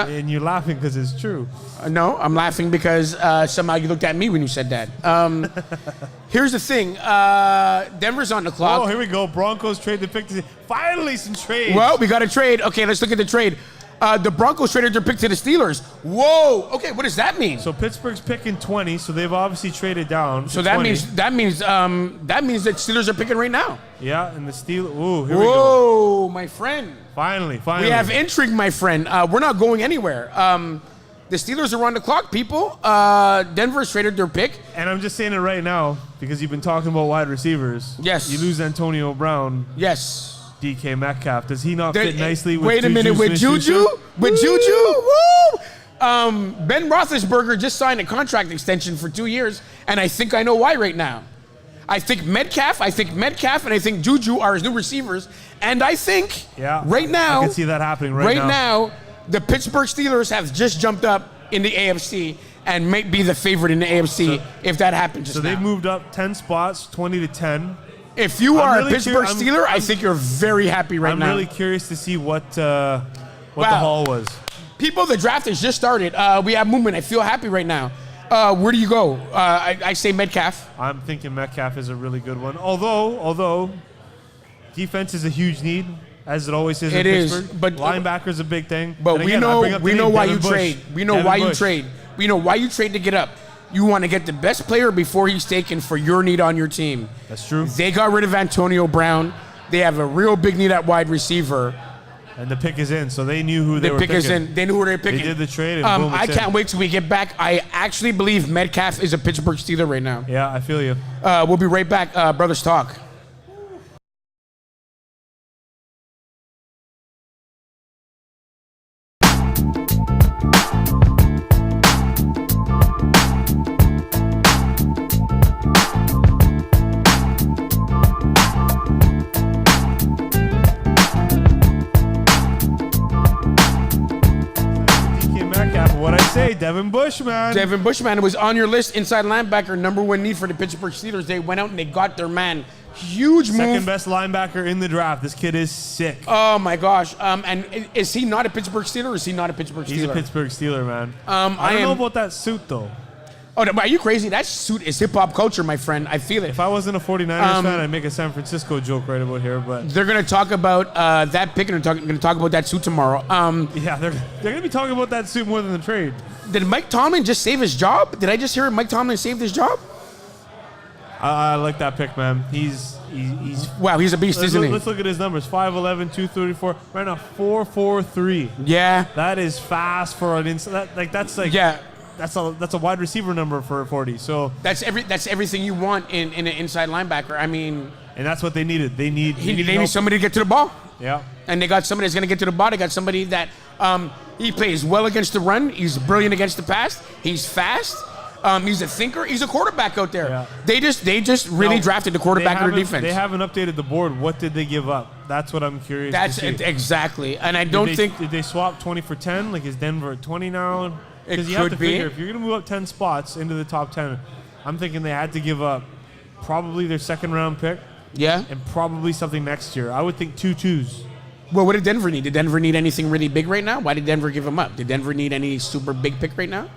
And you're laughing because it's true. No, I'm laughing because somehow you looked at me when you said that. Here's the thing. Denver's on the clock. Oh, here we go. Broncos trade the pick. Finally, some trades. Well, we got a trade. Okay, let's look at the trade. The Broncos traded their pick to the Steelers. Whoa. Okay, what does that mean? So Pittsburgh's picking 20, so they've obviously traded down. So that means that Steelers are picking right now. Yeah, and the Steelers. Ooh, here we go. Whoa, my friend. Finally. We have intrigue, my friend. We're not going anywhere. The Steelers are on the clock, people. Denver's traded their pick. And I'm just saying it right now because you've been talking about wide receivers. Yes. You lose Antonio Brown. Yes. DK Metcalf. Does he not fit nicely with Wait a minute, with Juju? With Juju? Woo! Ben Roethlisberger just signed a contract extension for 2 years, and I think I know why right now. I think Metcalf, and I think Juju are his new receivers, and I think right now, I can see that happening now. Right now, the Pittsburgh Steelers have just jumped up in the AFC and may be the favorite in the AFC if that happens. So they've moved up 10 spots, 20 to 10. If you are a Pittsburgh Steeler, I think you're very happy right now. I'm really curious to see what the haul was. People, the draft has just started. We have movement. I feel happy right now. Where do you go? I say Metcalf. I'm thinking Metcalf is a really good one. Although defense is a huge need, as it always is in Pittsburgh. But linebacker's a big thing. But we know why you trade. We know why you trade. We know why you trade to get up. You want to get the best player before he's taken for your need on your team. That's true. They got rid of Antonio Brown. They have a real big need at wide receiver. And the pick is in, so they knew who they were picking. The pick is in. They knew who they were picking. They did the trade, and boom, I can't wait till we get back. I actually believe Metcalf is a Pittsburgh Steeler right now. Yeah, I feel you. We'll be right back. Brothers Talk. Devin Bushman. Devin Bushman was on your list, inside linebacker, number one need for the Pittsburgh Steelers. They went out and they got their man. Huge move. Second best linebacker in the draft. This kid is sick. Oh my gosh. And is he not a Pittsburgh Steeler or is he not a Pittsburgh Steeler? He's a Pittsburgh Steeler, man. I don't know about that suit, though. Oh, no, are you crazy? That suit is hip-hop culture, my friend. I feel it. If I wasn't a 49ers fan, I'd make a San Francisco joke right about here. But they're going to talk about that pick and they're going to talk about that suit tomorrow. Yeah, they're going to be talking about that suit more than the trade. Did Mike Tomlin just save his job? Did I just hear Mike Tomlin saved his job? I like that pick, man. He's wow, he's a beast, isn't he? Let's look at his numbers. 5'11", 234. Right now, 4'4", Yeah. That is fast for an inside. Yeah. That's a wide receiver number for a 40. So that's everything you want in an inside linebacker. I mean, and that's what they needed. They need somebody to get to the ball. Yeah. And they got somebody that's going to get to the ball. They got somebody that he plays well against the run. He's brilliant against the pass. He's fast. He's a thinker. He's a quarterback out there. Yeah. They just really drafted the quarterback in their defense. They haven't updated the board. What did they give up? That's what I'm curious to see. Exactly. And I don't think... Did they swap 20 for 10? Like, is Denver at 20 now? Because you have to figure, if you're going to move up 10 spots into the top 10, I'm thinking they had to give up probably their second-round pick. Yeah. And probably something next year. I would think 2 2s. Well, what did Denver need? Did Denver need anything really big right now? Why did Denver give them up? Did Denver need any super big pick right now?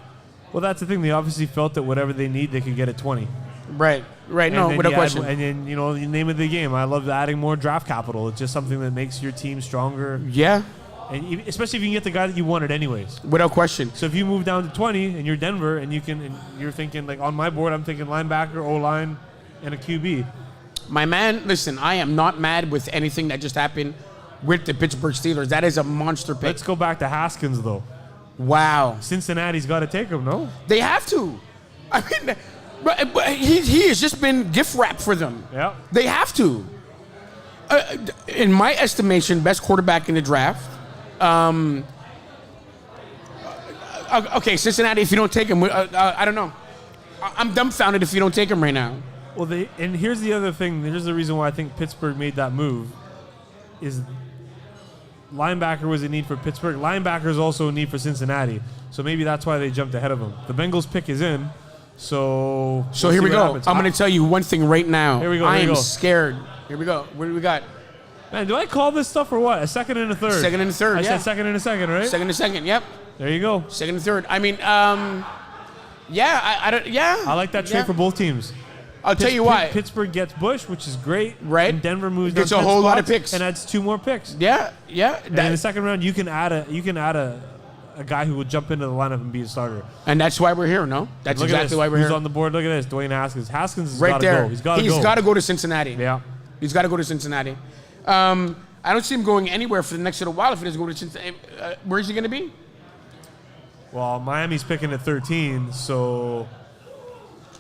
Well, that's the thing. They obviously felt that whatever they need, they could get at 20. Right. No, without question. And then, the name of the game. I love adding more draft capital. It's just something that makes your team stronger. Yeah. And especially if you can get the guy that you wanted anyways. Without question. So if you move down to 20 and you're Denver and you're thinking, like on my board, I'm thinking linebacker, O-line, and a QB. My man, listen, I am not mad with anything that just happened with the Pittsburgh Steelers. That is a monster pick. Let's go back to Haskins, though. Wow. Cincinnati's got to take him, no? They have to. I mean, but he has just been gift wrapped for them. Yeah. They have to. In my estimation, best quarterback in the draft. Okay, Cincinnati, if you don't take him, I don't know. I'm dumbfounded if you don't take him right now. Well, and here's the other thing. Here's the reason why I think Pittsburgh made that move is linebacker was a need for Pittsburgh. Linebacker is also a need for Cincinnati. So maybe that's why they jumped ahead of him. The Bengals pick is in. So So here we go. I'm going to tell you one thing right now. Here we go, I here we am go. scared. Here we go. What do we got? Man, do I call this stuff or what? A second and a third. Second and a third, I yeah. said second and a second, right? Second and second. Yep. There you go. Second and third. I mean, yeah, I don't. Yeah. I like that trade for both teams. I'll tell you why. Pittsburgh gets Bush, which is great. Right. And Denver moves Gets down a 10 whole lot of spots picks. and adds 2 more picks. Yeah. Yeah. And in the second round, you can add a guy who will jump into the lineup and be a starter. And that's why we're here. No, that's Look at exactly this. why we're Who's here. on the board? Look at this. Dwayne Haskins. Haskins has Right got to there. go. He's got to go. He's got to go to Cincinnati. Yeah. He's got to go to Cincinnati. I don't see him going anywhere for the next little while if he doesn't go to Cincinnati. Where is he going to be? Well, Miami's picking at 13, so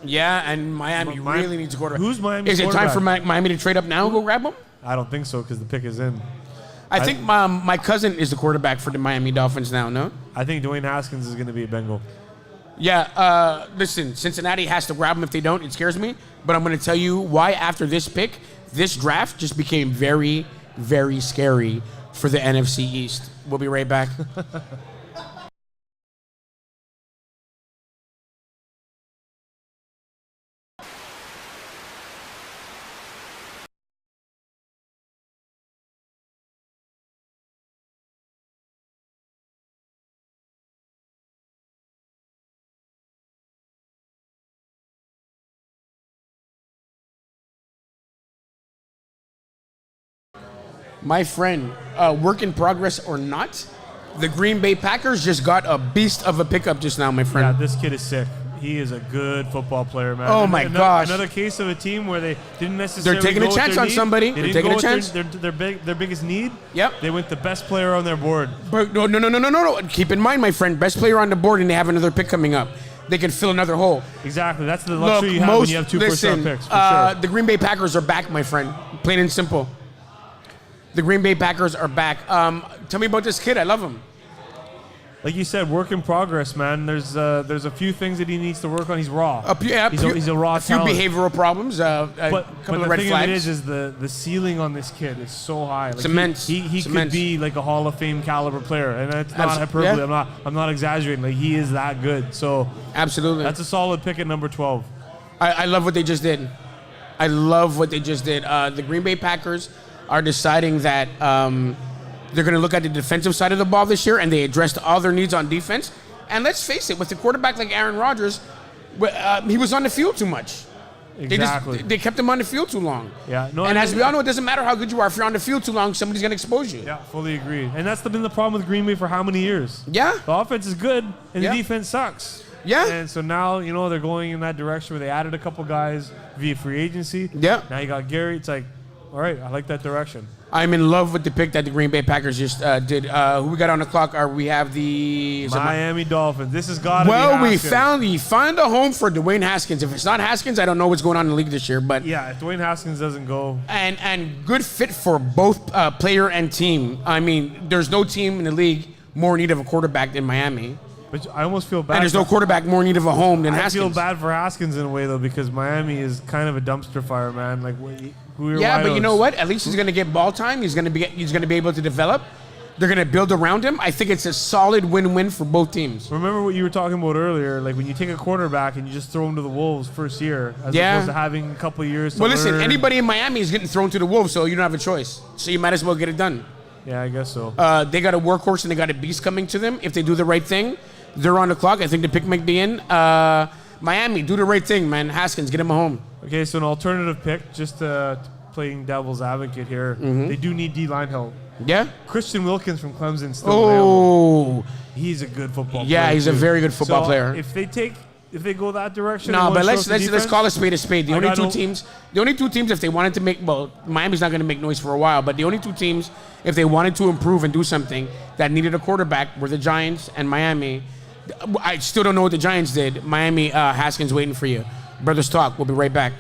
Yeah, and Miami really needs a quarterback. Who's Miami's Is it time quarterback? for Miami to trade up now and go grab him? I don't think so because the pick is in. I think my cousin is the quarterback for the Miami Dolphins now, no? I think Dwayne Haskins is going to be a Bengal. Yeah, listen, Cincinnati has to grab him. If they don't, it scares me. But I'm going to tell you why after this pick, this draft just became very, very scary for the NFC East. We'll be right back. My friend, work in progress or not, the Green Bay Packers just got a beast of a pickup just now, my Yeah, friend. this kid is sick. He is a good football player, man. Oh, my gosh. Another case of a team where they didn't necessarily They're taking a go with chance their on need. somebody. They They're didn't taking go a with chance. their biggest need. Yep. They went the best player on their board. But no. Keep in mind, my friend, best player on the board, and they have another pick coming up. They can fill another hole. Exactly. That's the luxury you have when you have 2 first-round picks, for sure. The Green Bay Packers are back, my friend. Plain and simple. The Green Bay Packers are back. Tell me about this kid. I love him. Like you said, work in progress, man. There's a few things that he needs to work on. He's raw. He's a raw A few talent. behavioral problems. A But couple the of red thing flags. of it is the ceiling on this kid is so high. Like It's immense. He It's could immense. be like a Hall of Fame caliber player, and that's not Absolutely. hyperbole. Yeah. I'm not exaggerating. Like he is that good. So Absolutely. that's a solid pick at number 12. I love what they just did. I love what they just did. The Green Bay Packers are deciding that they're going to look at the defensive side of the ball this year, and they addressed all their needs on defense. And let's face it, with a quarterback like Aaron Rodgers, he was on the field too much. Exactly. They kept him on the field too long. Yeah. No, And as we all know, it doesn't matter how good you are. If you're on the field too long, somebody's going to expose you. Yeah, fully agree. And that's been the problem with Green Bay for how many years? Yeah. The offense is good, and Yeah. the defense sucks. Yeah. And so now, they're going in that direction where they added a couple guys via free agency. Yeah. Now you got Gary. It's like, all right, I like that direction. I'm in love with the pick that the Green Bay Packers just did. Who we got on the clock? We have the Miami Dolphins. This has got to be Well, we Haskins. found a home for Dwayne Haskins. If it's not Haskins, I don't know what's going on in the league this year. But Yeah, if Dwayne Haskins doesn't go, and good fit for both player and team. I mean, there's no team in the league more in need of a quarterback than Miami, but I almost feel bad. and there's no quarterback more in need of a home than I Haskins. feel bad for Haskins in a way though because Miami is kind of a dumpster fire, man. Like who are your Yeah, but you wideouts? know what? At least he's going to get ball time. He's going to be able to develop. They're going to build around him. I think it's a solid win-win for both teams. Remember what you were talking about earlier, like when you take a quarterback and you just throw him to the Wolves first year, as Yeah. opposed to having a couple of years to Well, listen, learn. anybody in Miami is getting thrown to the Wolves, so you don't have a choice. So you might as well get it done. Yeah, I guess so. They got a workhorse and they got a beast coming to them. If they do the right thing, they're on the clock. I think the pick might be in. Miami, do the right thing, man. Haskins, get him a home. Okay, so an alternative pick, just playing devil's advocate here. Mm-hmm. They do need D-line help. Yeah? Christian Wilkins from Clemson still available. Oh, He's a good football player. yeah, he's a too. very good football So, player. If they go that direction, No, and but wanna let's show some defense, call a spade a spade. The I only got two no- teams, if they wanted to make, well, Miami's not going to make noise for a while, but the only two teams, if they wanted to improve and do something that needed a quarterback, were the Giants and Miami. I still don't know what the Giants did. Miami, Haskins waiting for you. Brothers talk. We'll be right back.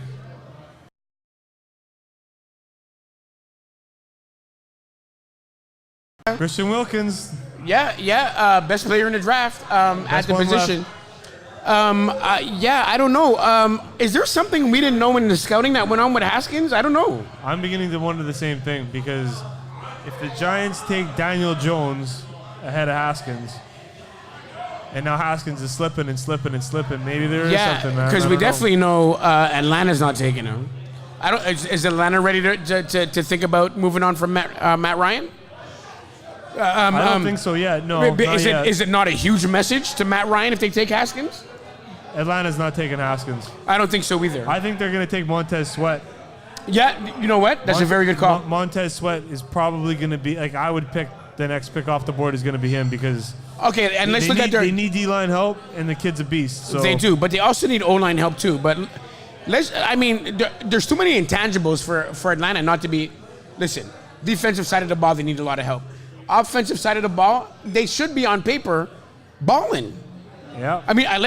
Christian Wilkins. Yeah. Best player in the draft at the one position. I don't know. Is there something we didn't know in the scouting that went on with Haskins? I don't know. I'm beginning to wonder the same thing because if the Giants take Daniel Jones ahead of Haskins, And now Haskins is slipping and slipping and slipping. Maybe there is something, man. Because we definitely know Atlanta's not taking him. I don't. Is Atlanta ready to think about moving on from Matt Ryan? I don't think so yet. No, is it not a huge message to Matt Ryan if they take Haskins? Atlanta's not taking Haskins. I don't think so either. I think they're going to take Montez Sweat. Yeah, you know what? That's a very good call. Montez Sweat is probably going to be, like, I would pick the next pick off the board is going to be him because okay, and let's look at they need D-line help, and the kid's a beast. So. They do, but they also need O-line help too. But there's too many intangibles for Atlanta not to be. Listen, defensive side of the ball, they need a lot of help. Offensive side of the ball, they should be on paper balling. Yeah. I mean, I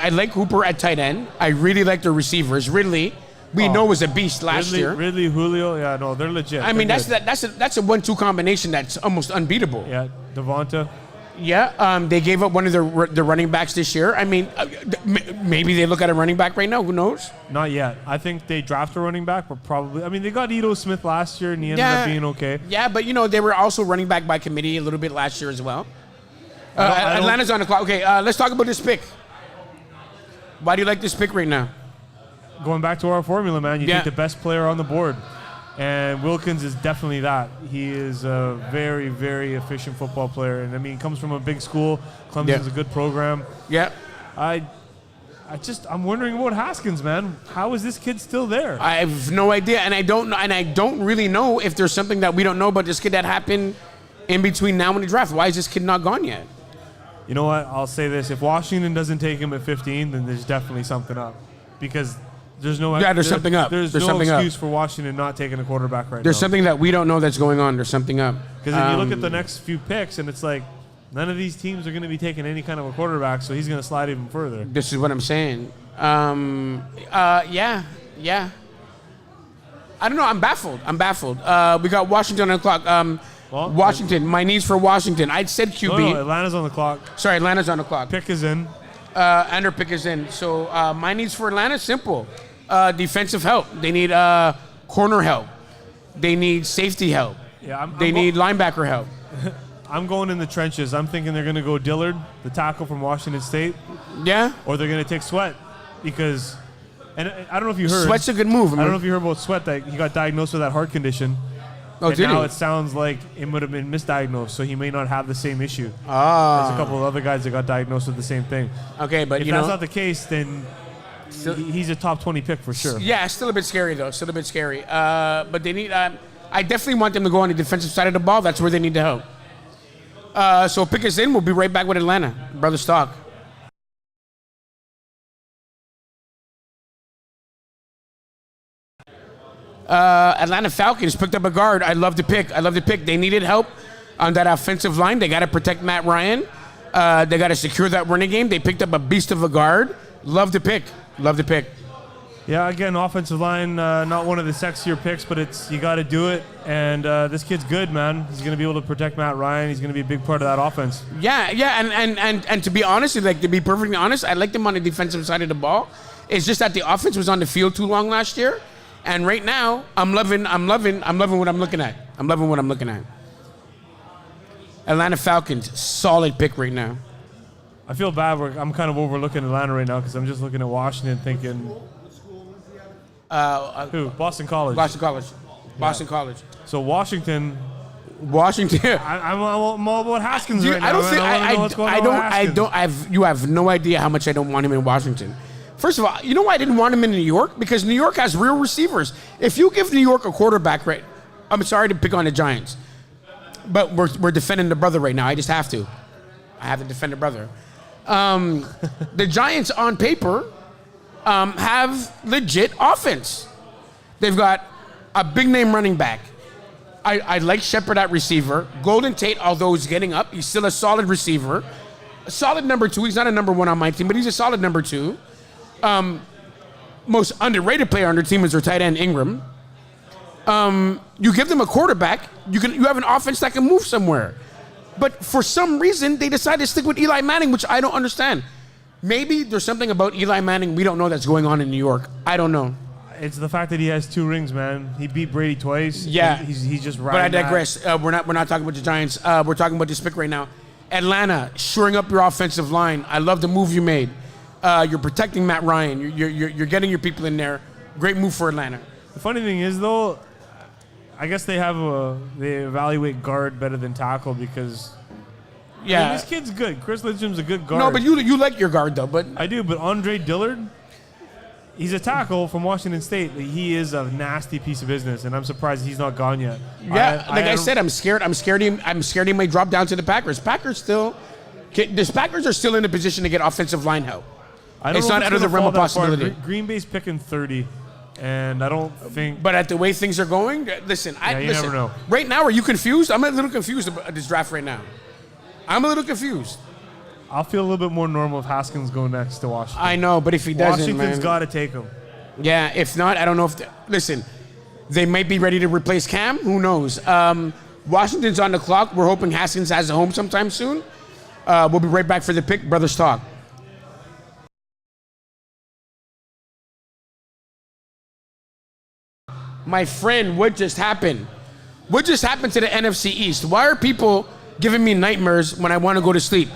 like Hooper at tight end. I really like their receivers. Ridley, we know was a beast last year. Ridley, Julio, yeah, no, they're legit. I mean, that's a 1-2 combination that's almost unbeatable. Yeah, Devonta. Yeah, they gave up one of their running backs this year. I mean, maybe they look at a running back right now. Who knows? Not yet. I think they draft a running back, but probably. I mean, they got Ito Smith last year, and he ended up being okay. Yeah, but they were also running back by committee a little bit last year as well. Atlanta's on the clock. Okay, let's talk about this pick. Why do you like this pick right now? Going back to our formula, man, you take the best player on the board. And Wilkins is definitely that. He is a very, very efficient football player. And, I mean, he comes from a big school. Clemson's a good program. Yeah. I'm wondering about Haskins, man. How is this kid still there? I have no idea. And I don't really know if there's something that we don't know about this kid that happened in between now and the draft. Why is this kid not gone yet? You know what? I'll say this. If Washington doesn't take him at 15, then there's definitely something up. Because there's something up. There's no excuse for Washington not taking a quarterback right now. There's something that we don't know that's going on. There's something up. Because if you look at the next few picks, and it's like none of these teams are going to be taking any kind of a quarterback, so he's going to slide even further. This is what I'm saying. Yeah. I don't know. I'm baffled. We got Washington on the clock. Washington. My needs for Washington. I said QB. No, Atlanta's on the clock. Sorry, Atlanta's on the clock. Pick is in. And their pick is in. So my needs for Atlanta simple. Defensive help. They need corner help. They need safety help. Yeah, they need linebacker help. I'm going in the trenches. I'm thinking they're going to go Dillard, the tackle from Washington State. Yeah. Or they're going to take Sweat because, and I don't know if you heard. Sweat's a good move. I don't know if you heard about Sweat, that he got diagnosed with that heart condition. Oh, and did now he? it sounds like it would have been misdiagnosed, so he may not have the same issue. There's a couple of other guys that got diagnosed with the same thing. Okay, but if that's not the case, then he's a top 20 pick for sure. Yeah, still a bit scary though. But they need. I definitely want them to go on the defensive side of the ball. That's where they need the help. So pick us in. We'll be right back with Atlanta. Brother Stock. Atlanta Falcons picked up a guard. I love the pick. They needed help on that offensive line. They got to protect Matt Ryan. They got to secure that running game. They picked up a beast of a guard. Love the pick. Yeah, again, offensive line, not one of the sexier picks, but you got to do it. And this kid's good, man. He's going to be able to protect Matt Ryan. He's going to be a big part of that offense. Yeah, and to be honest, to be perfectly honest, I liked him on the defensive side of the ball. It's just that the offense was on the field too long last year. And right now, I'm loving what I'm looking at. Atlanta Falcons, solid pick right now. I feel bad. I'm kind of overlooking Atlanta right now because I'm just looking at Washington thinking. Who? Boston College. Boston College. So Washington. I'm all about Haskins right now. You have no idea how much I don't want him in Washington. First of all, you know why I didn't want him in New York? Because New York has real receivers. If you give New York a quarterback, right? I'm sorry to pick on the Giants, but we're defending the brother right now. I just have to. I have to defend the brother. The Giants on paper have legit offense. They've got a big name running back. I like Shepard at receiver. Golden Tate, although he's getting up, he's still a solid receiver. A solid number 2. He's not a number 1 on my team, but he's a solid number 2. Most underrated player on their team is their tight end Ingram. You give them a quarterback, you have an offense that can move somewhere. But for some reason, they decided to stick with Eli Manning, which I don't understand. Maybe there's something about Eli Manning we don't know that's going on in New York. I don't know. It's the fact that he has 2 rings, man. He beat Brady twice. Yeah, he's just riding. But I digress. We're not talking about the Giants. We're talking about this pick right now. Atlanta, shoring up your offensive line. I love the move you made. You're protecting Matt Ryan. You're getting your people in there. Great move for Atlanta. The funny thing is, though, I guess they evaluate guard better than tackle because Yeah, I mean, this kid's good. Chris Lindstrom's a good guard. No, but you like your guard though. But I do. But Andre Dillard, he's a tackle from Washington State. He is a nasty piece of business, and I'm surprised he's not gone yet. yeah, I said, I'm scared. I'm scared he may drop down to the Packers. The Packers are still in a position to get offensive line help. It's not out of the realm of possibility. Green Bay's picking 30, and I don't think. But at the way things are going, listen. You never know. Right now, are you confused? I'm a little confused about this draft right now. I'm a little confused. I'll feel a little bit more normal if Haskins go next to Washington. I know, but if he doesn't, Washington's got to take him. Yeah, if not, I don't know if. Listen, they might be ready to replace Cam. Who knows? Washington's on the clock. We're hoping Haskins has a home sometime soon. We'll be right back for the pick. Brothers Talk. My friend, what just happened? What just happened to the NFC East? Why are people giving me nightmares when I want to go to sleep?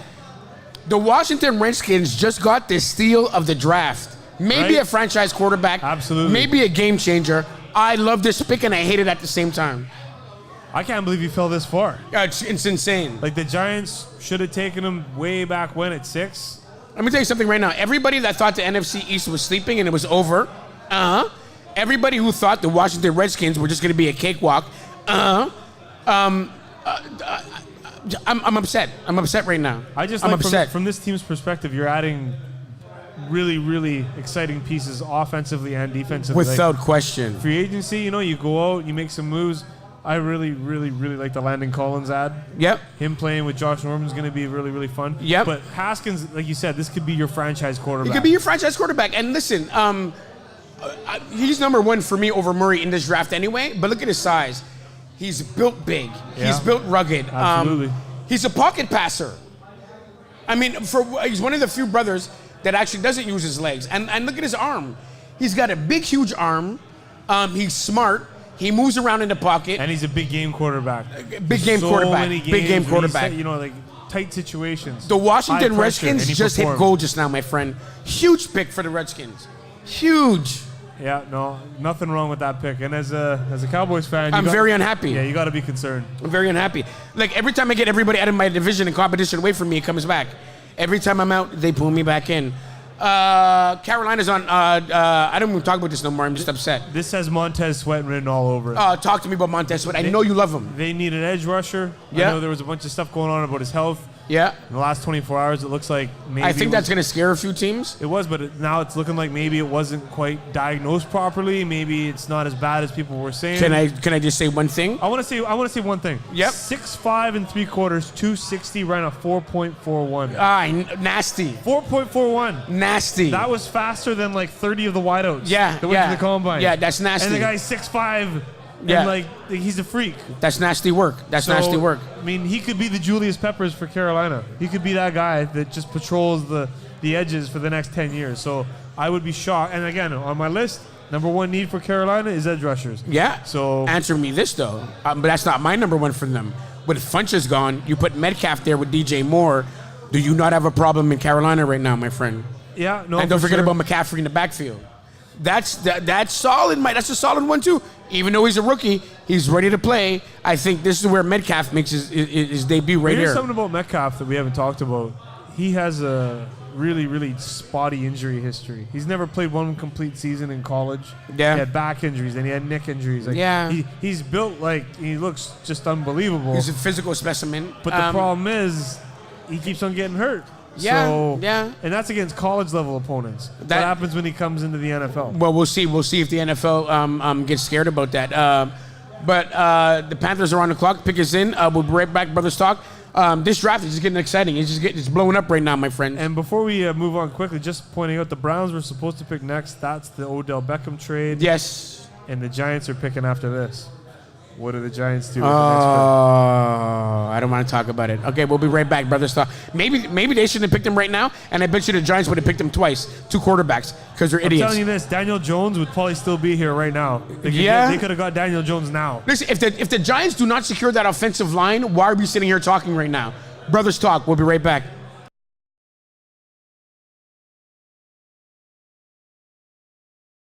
The Washington Redskins just got the steal of the draft. Maybe a franchise quarterback. Absolutely. Maybe a game changer. I love this pick and I hate it at the same time. I can't believe he fell this far. It's insane. Like, the Giants should have taken him way back when at 6. Let me tell you something right now. Everybody that thought the NFC East was sleeping and it was over, everybody who thought the Washington Redskins were just going to be a cakewalk, I'm upset. I'm upset right now. I'm upset. From this team's perspective, you're adding really, really exciting pieces offensively and defensively. Without question. Free agency, you go out, you make some moves. I really, really, really like the Landon Collins ad. Yep. Him playing with Josh Norman's going to be really, really fun. Yep. But Haskins, like you said, this could be your franchise quarterback. He could be your franchise quarterback. And listen, he's number one for me over Murray in this draft anyway. But look at his size. He's built big. Yeah. He's built rugged. Absolutely. He's a pocket passer. I mean, he's one of the few brothers that actually doesn't use his legs. And look at his arm. He's got a big, huge arm. He's smart. He moves around in the pocket. And he's a big game quarterback. Big game quarterback. Like tight situations. The Washington Redskins just hit gold just now, my friend. Huge pick for the Redskins. Huge. Yeah, no, nothing wrong with that pick. And as a Cowboys fan, I'm very unhappy. Yeah, you got to be concerned. I'm very unhappy. Like, every time I get everybody out of my division and competition away from me, it comes back. Every time I'm out, they pull me back in. Carolina's on. I don't even talk about this no more. I'm just upset. This has Montez Sweat written all over it. Talk to me about Montez Sweat. I know you love him. They need an edge rusher. Yeah. I know there was a bunch of stuff going on about his health. Yeah. In the last 24 hours, it looks like maybe. I think that's going to scare a few teams. It was, but now it's looking like maybe it wasn't quite diagnosed properly. Maybe it's not as bad as people were saying. Can I just say one thing? I want to say one thing. Yep. 6'5" 3/4, 260, ran a 4.41. Nasty. 4.41. Nasty. That was faster than like 30 of the wideouts. Yeah. That went to the combine. Yeah, that's nasty. And the guy's 6'5". Yeah. And he's a freak. That's nasty work. Nasty work. I mean, he could be the Julius Peppers for Carolina. He could be that guy that just patrols the edges for the next 10 years. So I would be shocked. And again, on my list, number one need for Carolina is edge rushers. Yeah. So answer me this though, but that's not my number one for them. With Funchess gone, you put Metcalf there with DJ Moore. Do you not have a problem in Carolina right now, my friend? Yeah. No. And don't forget about McCaffrey in the backfield. That's solid, Mike. That's a solid one too. Even though he's a rookie, he's ready to play. I think this is where Metcalf makes his debut right here. Here's something about Metcalf that we haven't talked about. He has a really, really spotty injury history. He's never played one complete season in college. Yeah. He had back injuries and he had neck injuries. He's built he looks just unbelievable. He's a physical specimen. But the problem is he keeps on getting hurt. Yeah. And that's against college level opponents. What happens when he comes into the NFL? Well, we'll see. We'll see if the NFL gets scared about that. But the Panthers are on the clock. Pick us in. We'll be right back, Brothers Talk. This draft is just getting exciting. It's blowing up right now, my friend. And before we move on quickly, just pointing out the Browns were supposed to pick next. That's the Odell Beckham trade. Yes. And the Giants are picking after this. What do the Giants do with the next pick? I don't want to talk about it. Okay, we'll be right back, Brothers Talk. Maybe they shouldn't have picked him right now, and I bet you the Giants would have picked him twice, 2 quarterbacks, because they're idiots. I'm telling you this, Daniel Jones would probably still be here right now. They could have got Daniel Jones now. Listen, if the Giants do not secure that offensive line, why are we sitting here talking right now? Brothers Talk. We'll be right back.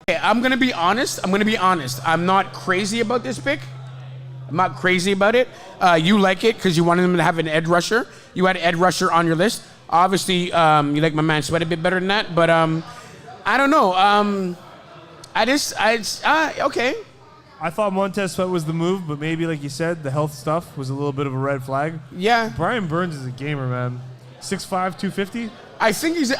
Okay, I'm going to be honest. I'm not crazy about this pick. I'm not crazy about it. You like it because you wanted them to have an edge rusher. You had Ed Rusher on your list. Obviously, you like my man Sweat a bit better than that. But I don't know. Okay. I thought Montez Sweat was the move, but maybe, like you said, the health stuff was a little bit of a red flag. Yeah. Brian Burns is a gamer, man. 6'5", 250. I think he's.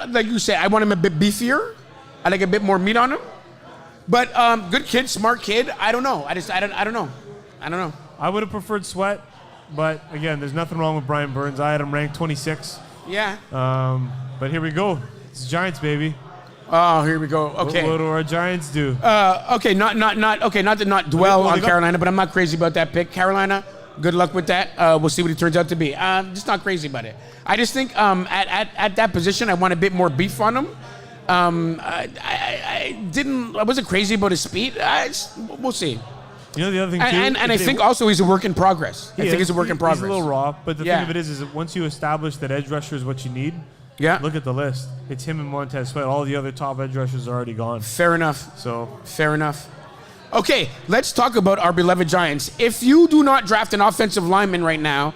Like you said, I want him a bit beefier. I like a bit more meat on him. But good kid, smart kid. I don't know. I don't know. I would have preferred Sweat, but again, there's nothing wrong with Brian Burns. I had him ranked 26. Yeah. But here we go. It's Giants, baby. Oh, here we go. Okay. What do our Giants do? Okay. Not to not dwell on Carolina, but I'm not crazy about that pick. Carolina. Good luck with that. We'll see what it turns out to be. Just not crazy about it. I just think at that position, I want a bit more beef on him. I wasn't crazy about his speed. We'll see. You know the other thing too, and I think also he's a work in progress. I think he's a work in progress. He's a little raw, but the thing of it is that once you establish that edge rusher is what you need, look at the list. It's him and Montez Sweat. All the other top edge rushers are already gone. Fair enough. Fair enough. Okay, let's talk about our beloved Giants. If you do not draft an offensive lineman right now,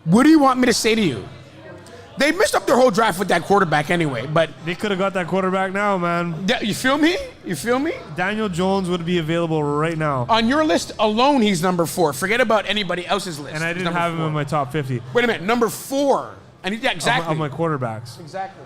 what do you want me to say to you? They messed up their whole draft with that quarterback anyway, but they could have got that quarterback now, man. You feel me? Daniel Jones would be available right now. On your list alone, he's number 4. Forget about anybody else's list. And I didn't have him in my top 50. Wait a minute, number 4. Exactly. On my quarterbacks. Exactly.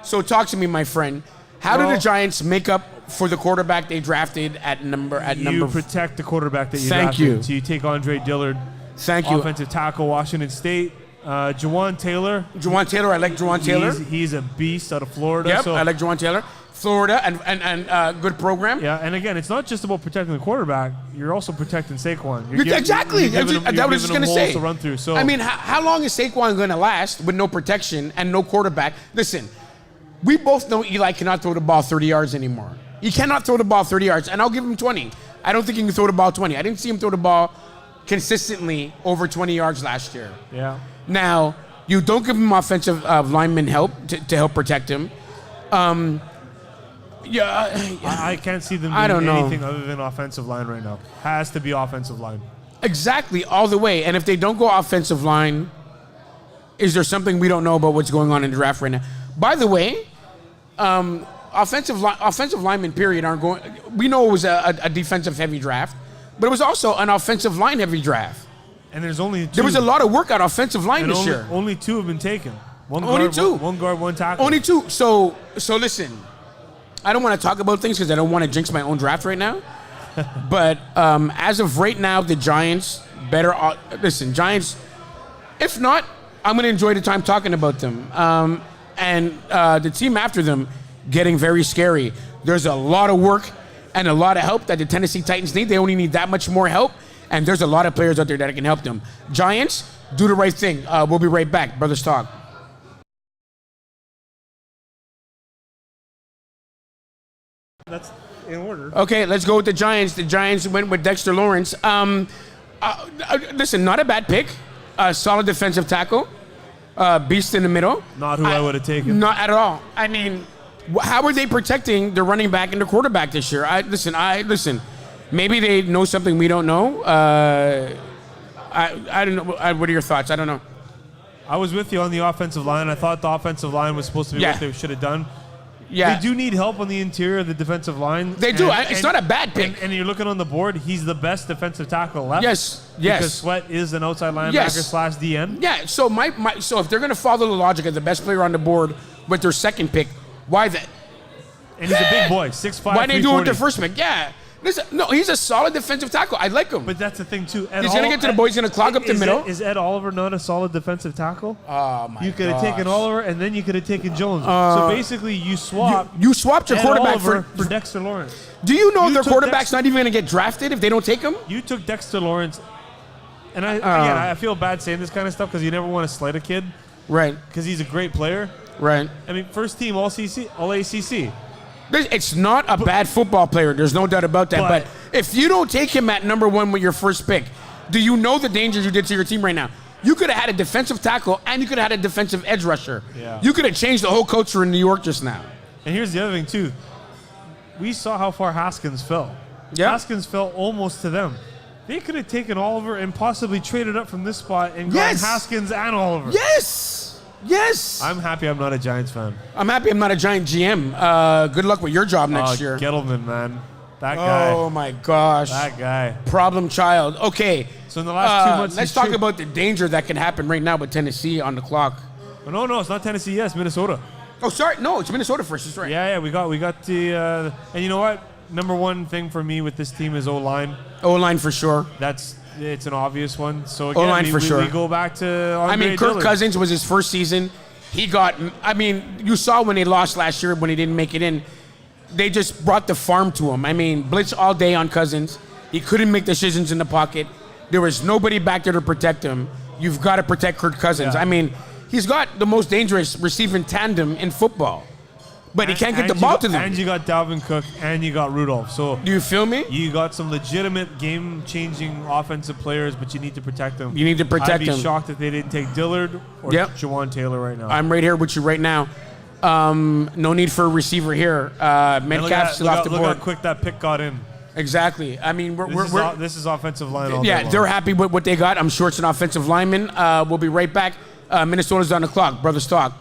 So talk to me, my friend. How did the Giants make up for the quarterback they drafted at number? You protect the quarterback that you drafted. Thank you. So you take Andre Dillard. Thank you. Offensive tackle, Washington State. Jawan Taylor. I like Jawan Taylor. He's a beast out of Florida. Yep, I like Jawan Taylor. Florida and good program. Yeah, and again, it's not just about protecting the quarterback. You're also protecting Saquon. Exactly. That was what I was just going to say. To run through. So I mean, how long is Saquon going to last with no protection and no quarterback? Listen, we both know Eli cannot throw the ball 30 yards anymore. He cannot throw the ball 30 yards, and I'll give him 20. I don't think he can throw the ball 20. I didn't see him throw the ball consistently over 20 yards last year. Yeah. Now, you don't give him offensive lineman help to help protect him. I can't see them doing anything other than offensive line right now. Has to be offensive line. Exactly, all the way. And if they don't go offensive line, is there something we don't know about what's going on in the draft right now? By the way, offensive linemen, period, aren't going. We know it was a defensive heavy draft, but it was also an offensive line heavy draft. And there's only 2. There was a lot of work on offensive line this year. Only 2 have been taken. One guard, one tackle. Only 2. So listen, I don't want to talk about things because I don't want to jinx my own draft right now. But as of right now, the Giants better. Listen, Giants. If not, I'm going to enjoy the time talking about them. And the team after them getting very scary. There's a lot of work and a lot of help that the Tennessee Titans need. They only need that much more help. And there's a lot of players out there that can help them. Giants, do the right thing. We'll be right back. Brothers Talk. That's in order. Okay, let's go with the Giants. The Giants went with Dexter Lawrence. Listen, not a bad pick. Solid defensive tackle. Beast in the middle. Not who I would have taken. Not at all. I mean, how are they protecting the running back and the quarterback this year? Listen. Maybe they know something we don't know. I don't know. What are your thoughts? I don't know. I was with you on the offensive line. I thought the offensive line was supposed to be what they should have done. Yeah. They do need help on the interior of the defensive line. They do. It's not a bad pick. And you're looking on the board, he's the best defensive tackle left. Yes. Because Sweat is an outside linebacker / DN. Yeah. So so if they're going to follow the logic of the best player on the board with their second pick, why that? And he's a big boy, 6'5". Why didn't they do it with their first pick? Yeah. Listen, no, he's a solid defensive tackle. I like him. But that's the thing, too. He's going to get to the ball. He's going to clog up the middle. Is Ed Oliver not a solid defensive tackle? Oh, my God. You could have taken Oliver, and then you could have taken Jones. So basically, you swapped your quarterback for Dexter Lawrence. Do you know their quarterback's not even going to get drafted if they don't take him? You took Dexter Lawrence. And I feel bad saying this kind of stuff because you never want to slight a kid. Right. Because he's a great player. Right. I mean, first team all ACC. It's not a bad football player. There's no doubt about that. But if you don't take him at number 1 with your first pick, Do you know the dangers you did to your team right now? You could have had a defensive tackle and you could have had a defensive edge rusher. Yeah. You could have changed the whole culture in New York just now. And here's the other thing, too. We saw how far Haskins fell. Yeah. Haskins fell almost to them. They could have taken Oliver and possibly traded up from this spot and gotten Haskins and Oliver. Yes. Yes. I'm happy I'm not a Giants fan. I'm happy I'm not a Giant GM. Good luck with your job next year. Gettleman, man. That guy. Oh, my gosh. That guy. Problem child. Okay. So in the last 2 months, let's talk about the danger that can happen right now with Tennessee on the clock. Oh, no, it's not Tennessee. Yes, Minnesota. Oh, sorry. No, it's Minnesota first. That's right. Yeah, we got the and you know what? Number one thing for me with this team is O-line. O-line for sure. It's an obvious one. So again, O-line for sure. We go back to Andre Kirk Dillard. Cousins was his first season. You saw when they lost last year when he didn't make it in. They just brought the farm to him. Blitz all day on Cousins. He couldn't make decisions in the pocket. There was nobody back there to protect him. You've got to protect Kirk Cousins. Yeah. He's got the most dangerous receiving tandem in football. But he can't get the ball to them. And you got Dalvin Cook and you got Rudolph. So do you feel me? You got some legitimate game-changing offensive players, but you need to protect them. You need to protect them. I'd be shocked if they didn't take Dillard or Jawan Taylor right now. I'm right here with you right now. No need for a receiver here. Metcalf still off the board. Look how quick that pick got in. Exactly. This is offensive line all day long. They're happy with what they got. I'm sure it's an offensive lineman. We'll be right back. Minnesota's on the clock. Brother Stock.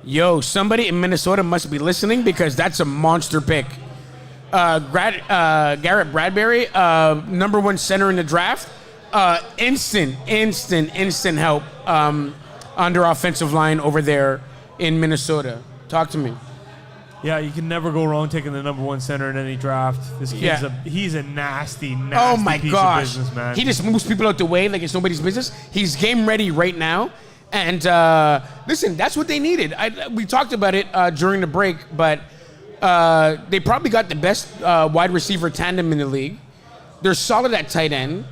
Yo, somebody in Minnesota must be listening because that's a monster pick. Garrett Bradbury, number one center in the draft. Instant help on their offensive line over there in Minnesota. Talk to me. Yeah, you can never go wrong taking the number one center in any draft. This kid's he's a nasty oh my piece gosh. of business, man. He just moves people out the way like it's nobody's business. He's game ready right now. And listen, that's what they needed. We talked about it during the break, but they probably got the best wide receiver tandem in the league. They're solid at tight end.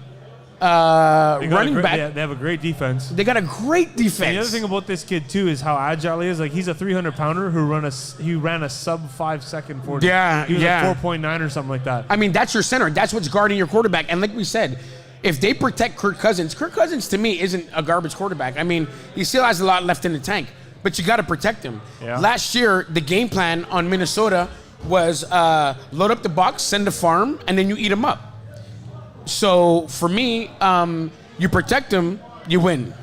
Running back. They have a great defense. They got a great defense. And the other thing about this kid too is how agile he is. Like he's a 300-pounder who ran a sub 5 second 40. Yeah, he was like 4.9 or something like that. That's your center. That's what's guarding your quarterback. And like we said, if they protect Kirk Cousins to me isn't a garbage quarterback. He still has a lot left in the tank, but you got to protect him. Yeah. Last year, the game plan on Minnesota was load up the box, send the farm, and then you eat them up. So for me, you protect them, you win.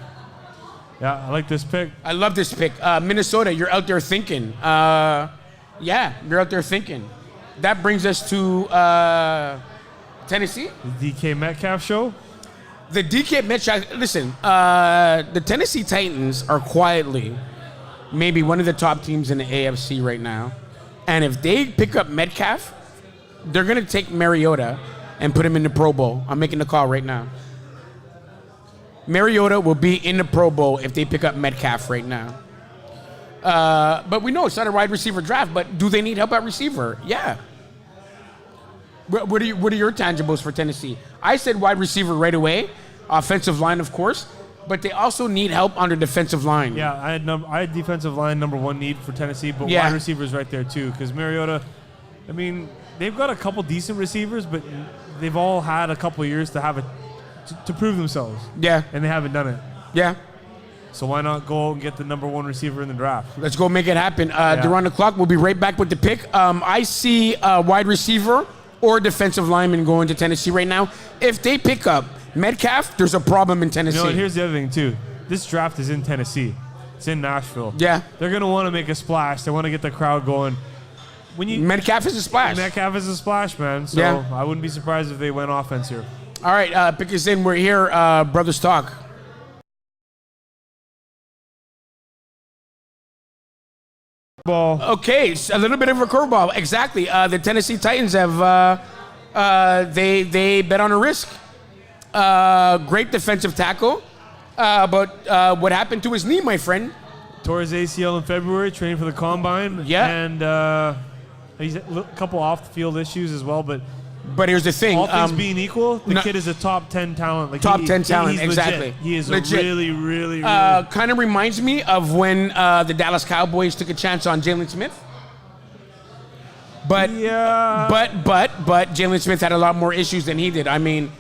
Yeah, I like this pick. I love this pick. Minnesota, you're out there thinking. You're out there thinking. That brings us to Tennessee. The DK Metcalf show? The DK Metcalf, listen, the Tennessee Titans are quietly maybe one of the top teams in the AFC right now. And if they pick up Metcalf, they're going to take Mariota and put him in the Pro Bowl. I'm making the call right now. Mariota will be in the Pro Bowl if they pick up Metcalf right now. But we know it's not a wide receiver draft, but do they need help at receiver? Yeah. What are your tangibles for Tennessee? I said wide receiver right away, offensive line, of course, but they also need help on the defensive line. Yeah, I had defensive line number one need for Tennessee, but wide receivers right there too, because Mariota, they've got a couple decent receivers, but they've all had a couple years to prove themselves. Yeah. And they haven't done it. Yeah. So why not go and get the number one receiver in the draft? Let's go make it happen. They're on the clock. We'll be right back with the pick. I see a wide receiver or defensive lineman going to Tennessee right now. If they pick up Metcalf, there's a problem in Tennessee. And here's the other thing, too. This draft is in Tennessee. It's in Nashville. Yeah. They're going to want to make a splash. They want to get the crowd going. Metcalf is a splash. Metcalf is a splash, man. So I wouldn't be surprised if they went offense here. All right, pick us in. We're here, Brothers Talk. Ball. Okay, a little bit of a curveball. Exactly. The Tennessee Titans have they bet on a risk. Great defensive tackle, but what happened to his knee, my friend? Tore his ACL in February, training for the combine. Yeah, and he's a couple off-the-field issues as well, but here's the thing. All things being equal, the kid is a top 10 talent. Top 10 talent, exactly. Legit. He is legit. really kind of reminds me of when the Dallas Cowboys took a chance on Jalen Smith. But Yeah. but Jalen Smith had a lot more issues than he did. I mean,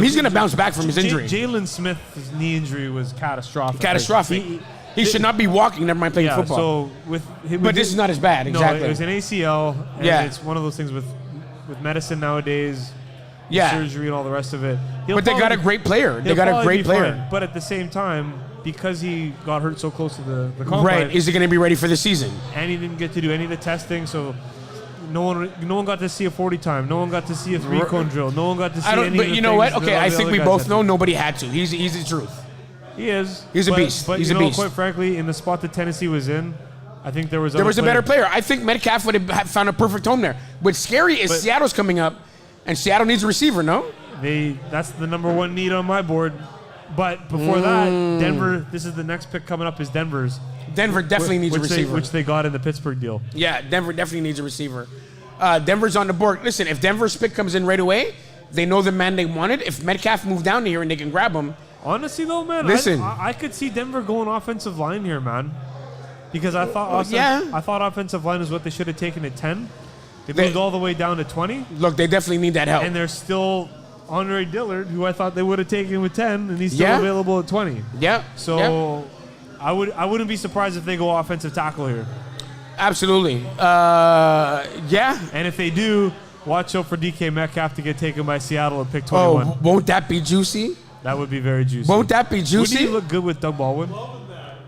he's going to bounce back from his injury. Jalen Smith's knee injury was catastrophic. Catastrophic. He should not be walking. Never mind playing Yeah, football. so with him, But this is not as bad. Exactly. No, it was an ACL. And Yeah. it's one of those things with medicine nowadays. Yeah. Surgery and all the rest of it. But they got a great player. They got a great player. But at the same time, because he got hurt so close to the combine, Right. Is he going to be ready for the season? and he didn't get to do any of the testing, so no one got to see a 40 time. No one got to see a 3-cone drill. No one got to see any But of the you know what? things Okay, that all I the think other we guys both had know to. nobody had to. He's the truth. He is. He's a beast. But He's you a know, beast. quite frankly, in the spot that Tennessee was in, I think there was There was a better player. I think Metcalf would have found a perfect home there. What's scary is But- Seattle's coming up, and Seattle needs a receiver, no? That's the number one need on my board. But before that, Denver. This is the next pick coming up. Is Denver's. Denver definitely needs a receiver. Which they got in the Pittsburgh deal. Yeah, Denver definitely needs a receiver. Denver's on the board. Listen, if Denver's pick comes in right away, they know the man they wanted. If Metcalf moved down here and they can grab him, Honestly, though, man, Listen. I could see Denver going offensive line here, man. Because I thought I thought offensive line is what they should have taken at 10. They moved all the way down to 20, look, they definitely need that help. and there's still Andre Dillard, who I thought they would have taken with 10, and he's still Yeah. available at 20. Yeah. So yeah. I wouldn't be surprised if they go offensive tackle here. Absolutely. Yeah. And if they do, watch out for DK Metcalf to get taken by Seattle at pick 21. Oh, won't that be juicy? That would be very juicy. Won't that be Wouldn't juicy? he look good with Doug Baldwin?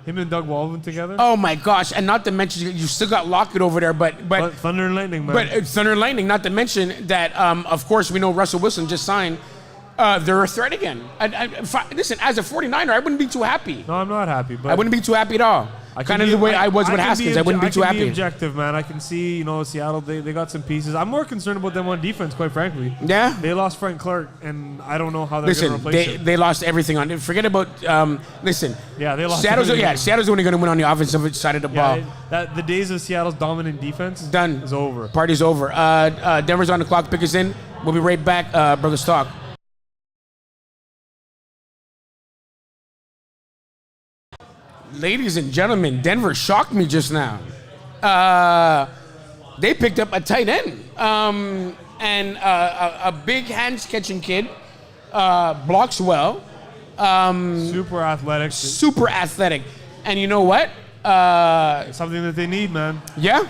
Him and Doug Baldwin together? Oh my gosh! And not to mention you still got Lockett over there, but Thunder and Lightning, man. But it's Thunder and Lightning. Not to mention that, of course, we know Russell Wilson just signed. They're a threat again. Listen, as a 49er, I wouldn't be too happy. No, I'm not happy. But I wouldn't be too happy at all. Kind of the way I was with Haskins. I wouldn't be too I can be happy. objective, man. I can see, Seattle, they got some pieces. I'm more concerned about them on defense, quite frankly. Yeah. They lost Frank Clark, and I don't know how they're going to Listen, replace him. they lost everything on it. Forget about, listen. Yeah, they lost Seattle's, everything. Seattle's only going to win on the offensive side of the ball. The days of Seattle's dominant defense Done. is over. Party's over. Denver's on the clock. Pick us in. We'll be right back. Brother Stock. Ladies and gentlemen, Denver shocked me just now. They picked up a tight end and a big hands-catching kid, blocks well, Super athletic. super athletic. And you know what? Something that they need, man. Yeah,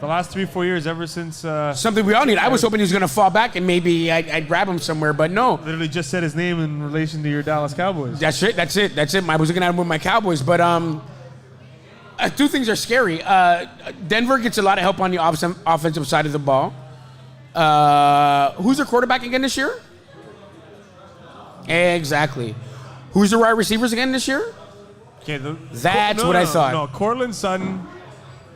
The last 3-4 years, ever since something we all need. I was hoping he was going to fall back and maybe I'd grab him somewhere, but no. literally just said his name in relation to your Dallas Cowboys. That's it. I was looking at him with my Cowboys, but two things are scary. Denver gets a lot of help on the offensive side of the ball. Who's their quarterback again this year? Exactly. Who's the wide receivers again this year? Okay, That's what I thought. No, Cortland Sutton,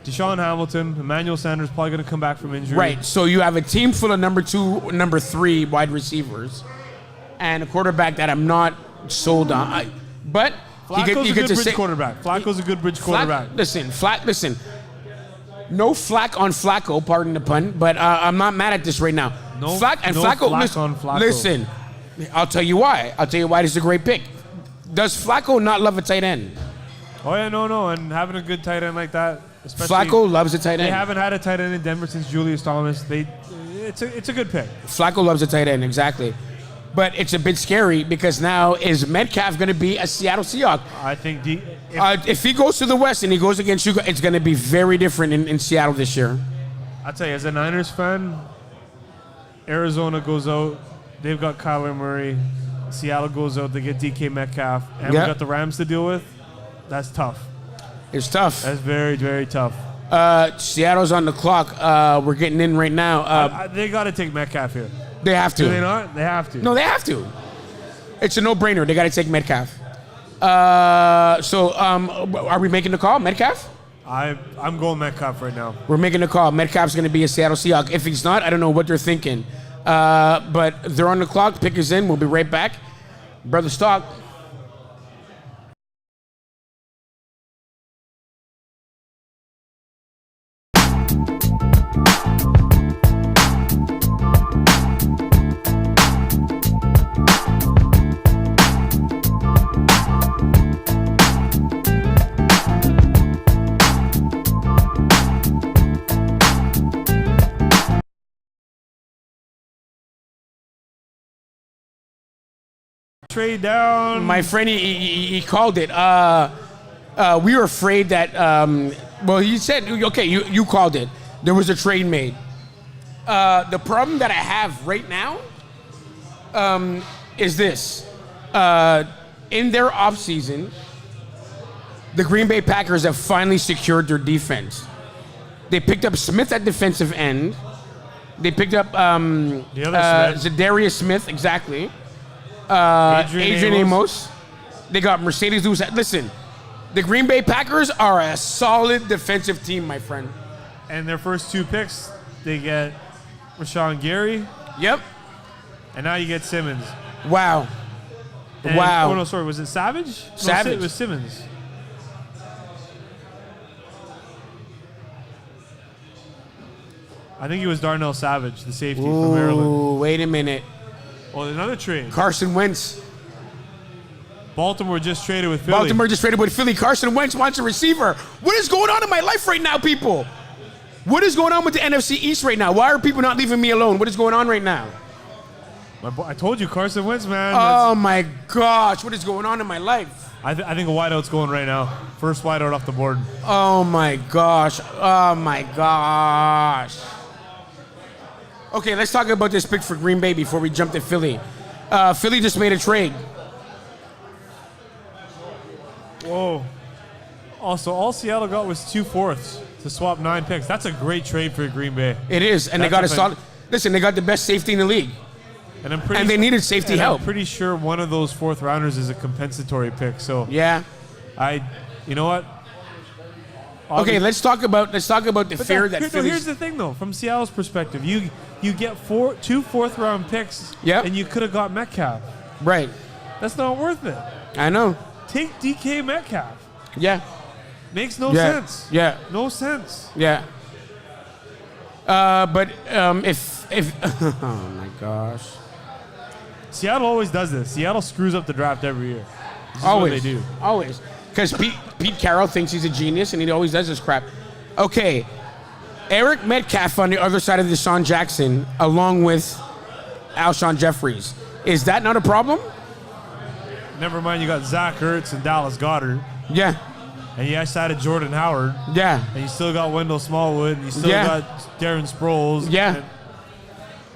Deshaun Hamilton, Emmanuel Sanders probably going to come back from injury. Right. So you have a team full of number 2, number 3 wide receivers, and a quarterback that I'm not sold on. But Flacco's a good bridge quarterback. Flacco's a good bridge quarterback. Listen. No flack on Flacco, pardon the pun, but I'm not mad at this right now. Flacco on Flacco. Listen, I'll tell you why. This is a great pick. Does Flacco not love a tight end? Oh, yeah, no. And having a good tight end like that, especially. Flacco loves a tight They end. haven't had a tight end in Denver since Julius Thomas. It's a good pick. Flacco loves a tight end, exactly. But it's a bit scary because now is Metcalf going to be a Seattle Seahawk? I think If he goes to the West and he goes against you, it's going to be very different in Seattle this year. I'll tell you, as a Niners fan, Arizona goes out. They've got Kyler Murray. Seattle goes out. They get DK Metcalf. And we got the Rams to deal with. That's tough. It's tough. That's very, very tough. Seattle's on the clock. We're getting in right now. They got to take Metcalf here. They have to. Do they not? They have to. No, they have to. It's a no-brainer. They got to take Metcalf. So are we making the call, Metcalf? I'm going Metcalf right now. We're making the call. Metcalf's going to be a Seattle Seahawk. If he's not, I don't know what they're thinking. But they're on the clock. Pick us in. We'll be right back. Brother Stock. trade down. My friend, he called it. We were afraid that. Well, he said, okay, you called it. There was a trade made. The problem that I have right now is this. In their offseason, the Green Bay Packers have finally secured their defense. They picked up Smith at defensive end. They picked up Zadarius Smith, exactly. Adrian Amos. They got Mercedes Lewis. Listen, the Green Bay Packers are a solid defensive team, my friend. And their first 2 picks, they get Rashawn Gary. Yep. And now you get Simmons. Wow. And, wow. Oh, no, sorry. Was it Savage? Savage. No, it was Simmons. I think it was Darnell Savage, the safety from Maryland. Ooh, wait a minute. Oh, another trade. Carson Wentz. Baltimore just traded with Philly. Baltimore just traded with Philly. Carson Wentz wants a receiver. What is going on in my life right now, people? What is going on with the NFC East right now? Why are people not leaving me alone? What is going on right now? I told you, Carson Wentz, man. Oh, my gosh. What is going on in my life? I think a wideout's going right now. First wideout off the board. Oh, my gosh. Oh, my gosh. Okay, let's talk about this pick for Green Bay before we jump to Philly. Philly just made a trade. Whoa. Also, all Seattle got was 2 fourths to swap 9 picks. That's a great trade for Green Bay. It is, and they got a solid. Listen, they got the best safety in the league, and they needed safety help. I'm pretty sure one of those 4th rounders is a compensatory pick. So yeah, you know what? Okay, let's talk about the fear that Philly's. Here's the thing, though, from Seattle's perspective, you get 2 4th round picks, and you could have got Metcalf. Right. That's not worth it. I know. Take DK Metcalf. Yeah. Makes no sense. Yeah. No sense. Yeah. But if oh my gosh. Seattle always does this. Seattle screws up the draft every year. This is always. what they do. Always. Because Pete Carroll thinks he's a genius and he always does this crap. Okay. Eric Metcalf on the other side of Deshaun Jackson, along with Alshon Jeffries. Is that not a problem? Never mind, you got Zach Ertz and Dallas Goedert. Yeah. And you added Jordan Howard. Yeah. And you still got Wendell Smallwood. And you still got Darren Sproles. Yeah.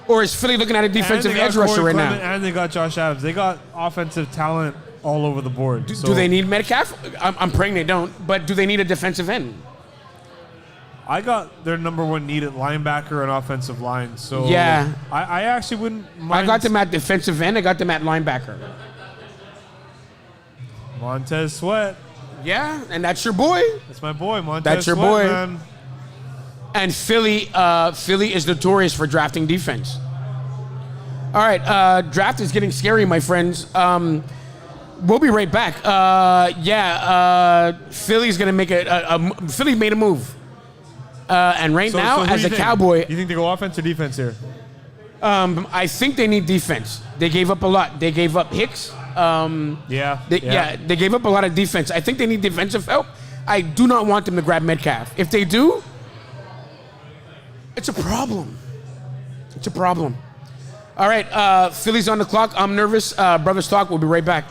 Or is Philly looking at a defensive edge rusher right now? And they got Josh Adams. They got offensive talent all over the board. Do they need Metcalf? I'm praying they don't. But do they need a defensive end? I got their number 1 need at linebacker and offensive line. So yeah. I actually wouldn't mind. I got them at defensive end. I got them at linebacker. Montez Sweat. Yeah, and that's your boy. That's my boy, Montez That's your Sweat, boy. Man. And Philly is notorious for drafting defense. All right, draft is getting scary, my friends. We'll be right back. Philly's going to make Philly made a move. And right now, as a Cowboy... You think they go offense or defense here? I think they need defense. They gave up a lot. They gave up Hicks. They gave up a lot of defense. I think they need defensive help. I do not want them to grab Metcalf. If they do, it's a problem. It's a problem. All right, Philly's on the clock. I'm nervous. Brothers Talk. We'll be right back.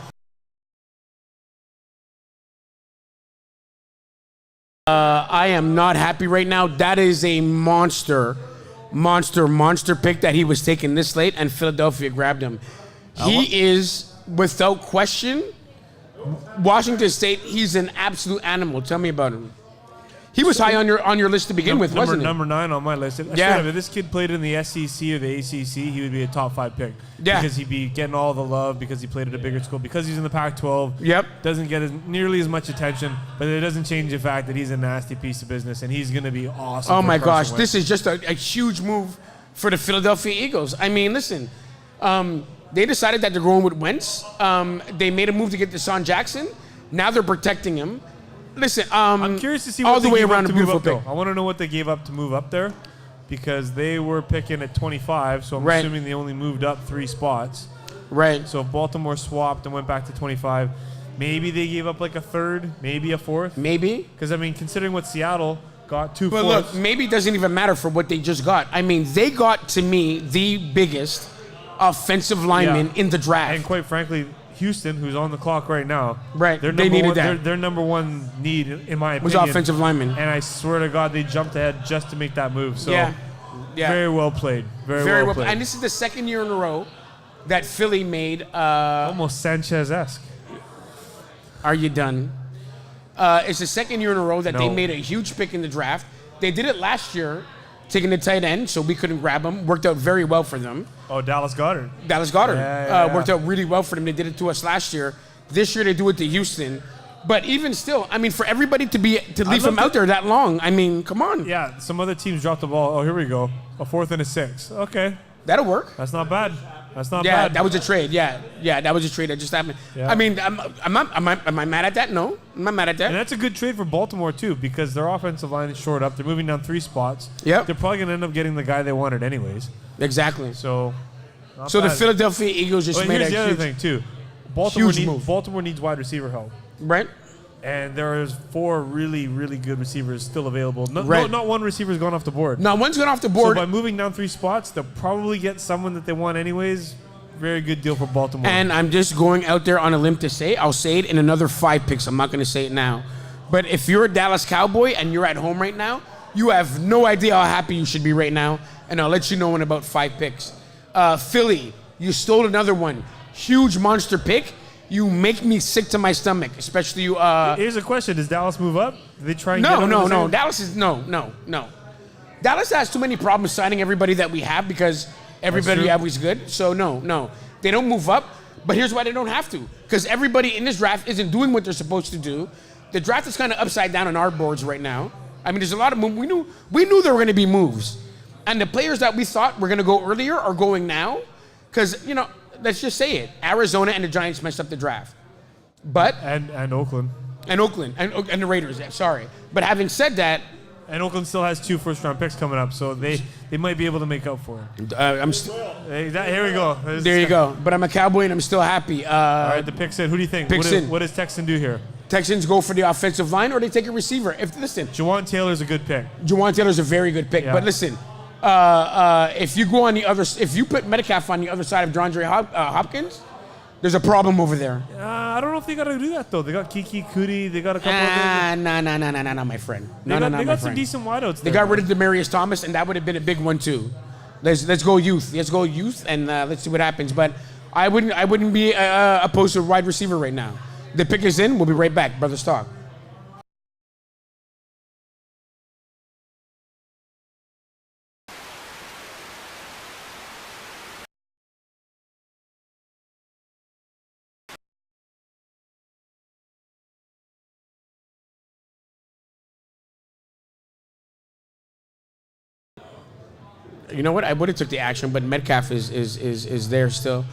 I am not happy right now. That is a monster pick that he was taking this late, and Philadelphia grabbed him. He is, without question, Washington State. He's an absolute animal. Tell me about him. He was high on your list to begin with, wasn't he? Number 9 on my list. If this kid played in the SEC or the ACC, he would be a top 5 pick. Yeah. Because he'd be getting all the love because he played at a bigger school. Because he's in the Pac-12. Yep. Doesn't get nearly as much attention, but it doesn't change the fact that he's a nasty piece of business, and he's going to be awesome. Oh, my gosh. This is just a huge move for the Philadelphia Eagles. I mean, listen, they decided that they're going with Wentz. They made a move to get Deshaun Jackson. Now they're protecting him. Listen, I'm curious to see what all the they way gave around up a to move beautiful up, pick. though. I want to know what they gave up to move up there, because they were picking at 25, so I'm Right. assuming they only moved up 3 spots. Right. So if Baltimore swapped and went back to 25, maybe they gave up like a 3rd, maybe a 4th. Maybe. Because, I mean, considering what Seattle got 2 But fourths. look, maybe it doesn't even matter for what they just got. I mean, they got, to me, the biggest offensive lineman in the draft. And quite frankly, Houston, who's on the clock right now, Right, Their they number needed one, that. Their number one need, in my Was opinion, offensive lineman. And I swear to God, they jumped ahead just to make that move. So Yeah. very well played. Very well played. And this is the second year in a row that Philly made. Almost Sanchez-esque. Are you done? It's the second year in a row that they No. made a huge pick in the draft. They did it last year, taking the tight end, so we couldn't grab him. Worked out very well for them. Oh, Dallas Goedert. Dallas Goedert Yeah. worked out really well for them. They did it to us last year. This year they do it to Houston. But even still, I mean, for everybody to leave him out there that long, I mean, come on, Yeah, some other teams dropped the ball. Oh, here we go. A 4th and a 6. Okay, that'll work. that's not bad. That's not Yeah, bad. that was a trade. Yeah, that was a trade that just happened. Yeah. I mean, am I mad at that? No, I'm not mad at And that. that's a good trade for Baltimore, too, because their offensive line is short up. They're moving down 3 spots. Yep. They're probably going to end up getting the guy they wanted anyways. Exactly. So, not So the bad. Philadelphia Eagles just But made here's a the other huge, thing, too. Baltimore, huge move. Baltimore needs wide receiver help. right? And there's 4 really, really good receivers still available. Right. Not one receiver's gone off the board. Now one's gone off the So board, by moving down 3 spots, they'll probably get someone that they want anyways. Very good deal for Baltimore. and I'm just going out there on a limb to say, I'll say it in another 5 picks. I'm not going to say it now. But if you're a Dallas Cowboy and you're at home right now, you have no idea how happy you should be right now. And I'll let you know in about 5 picks. Philly, you stole another one. Huge monster pick. You make me sick to my stomach, especially you. Here's a question: does Dallas move up? Do they try and get No, under no, the no. same- Dallas is no. Dallas has too many problems signing everybody that we have because everybody true. we have is good. So no. They don't move up. But here's why they don't have to. Because everybody in this draft isn't doing what they're supposed to do. The draft is kind of upside down on our boards right now. I mean, there's a lot of moves. We knew there were going to be moves. And the players that we thought were going to go earlier are going now. Because, let's just say it. Arizona and the Giants messed up the draft. But, and Oakland. and Oakland, and the Raiders, sorry. But having said that, And Oakland still has 2 first-round picks coming up, so they might be able to make up for it. Here we go. there you go. But I'm a Cowboy and I'm still happy. All right, the pick's in. Who do you think? Pick's in. What does Texan do here? Texans go for the offensive line or they take a receiver. Listen, Jawan Taylor's a good pick. Juwan Taylor's a very good pick. Yeah. But listen, if you go on the other, if you put Metcalf on the other side of DeAndre Hopkins, there's a problem over there. I don't know if they got to do that, though. They got Kiki Kuti. They got a couple of No, my friend. They No, got my some friend. decent wideouts They there. got rid of Demarius Thomas, and that would have been a big one too. Let's go youth. Let's go youth, and let's see what happens. But I wouldn't be opposed to a wide receiver right now. The pick is in. We'll be right back, Brother Stock. You know what? I would have took the action, but Metcalf is there still.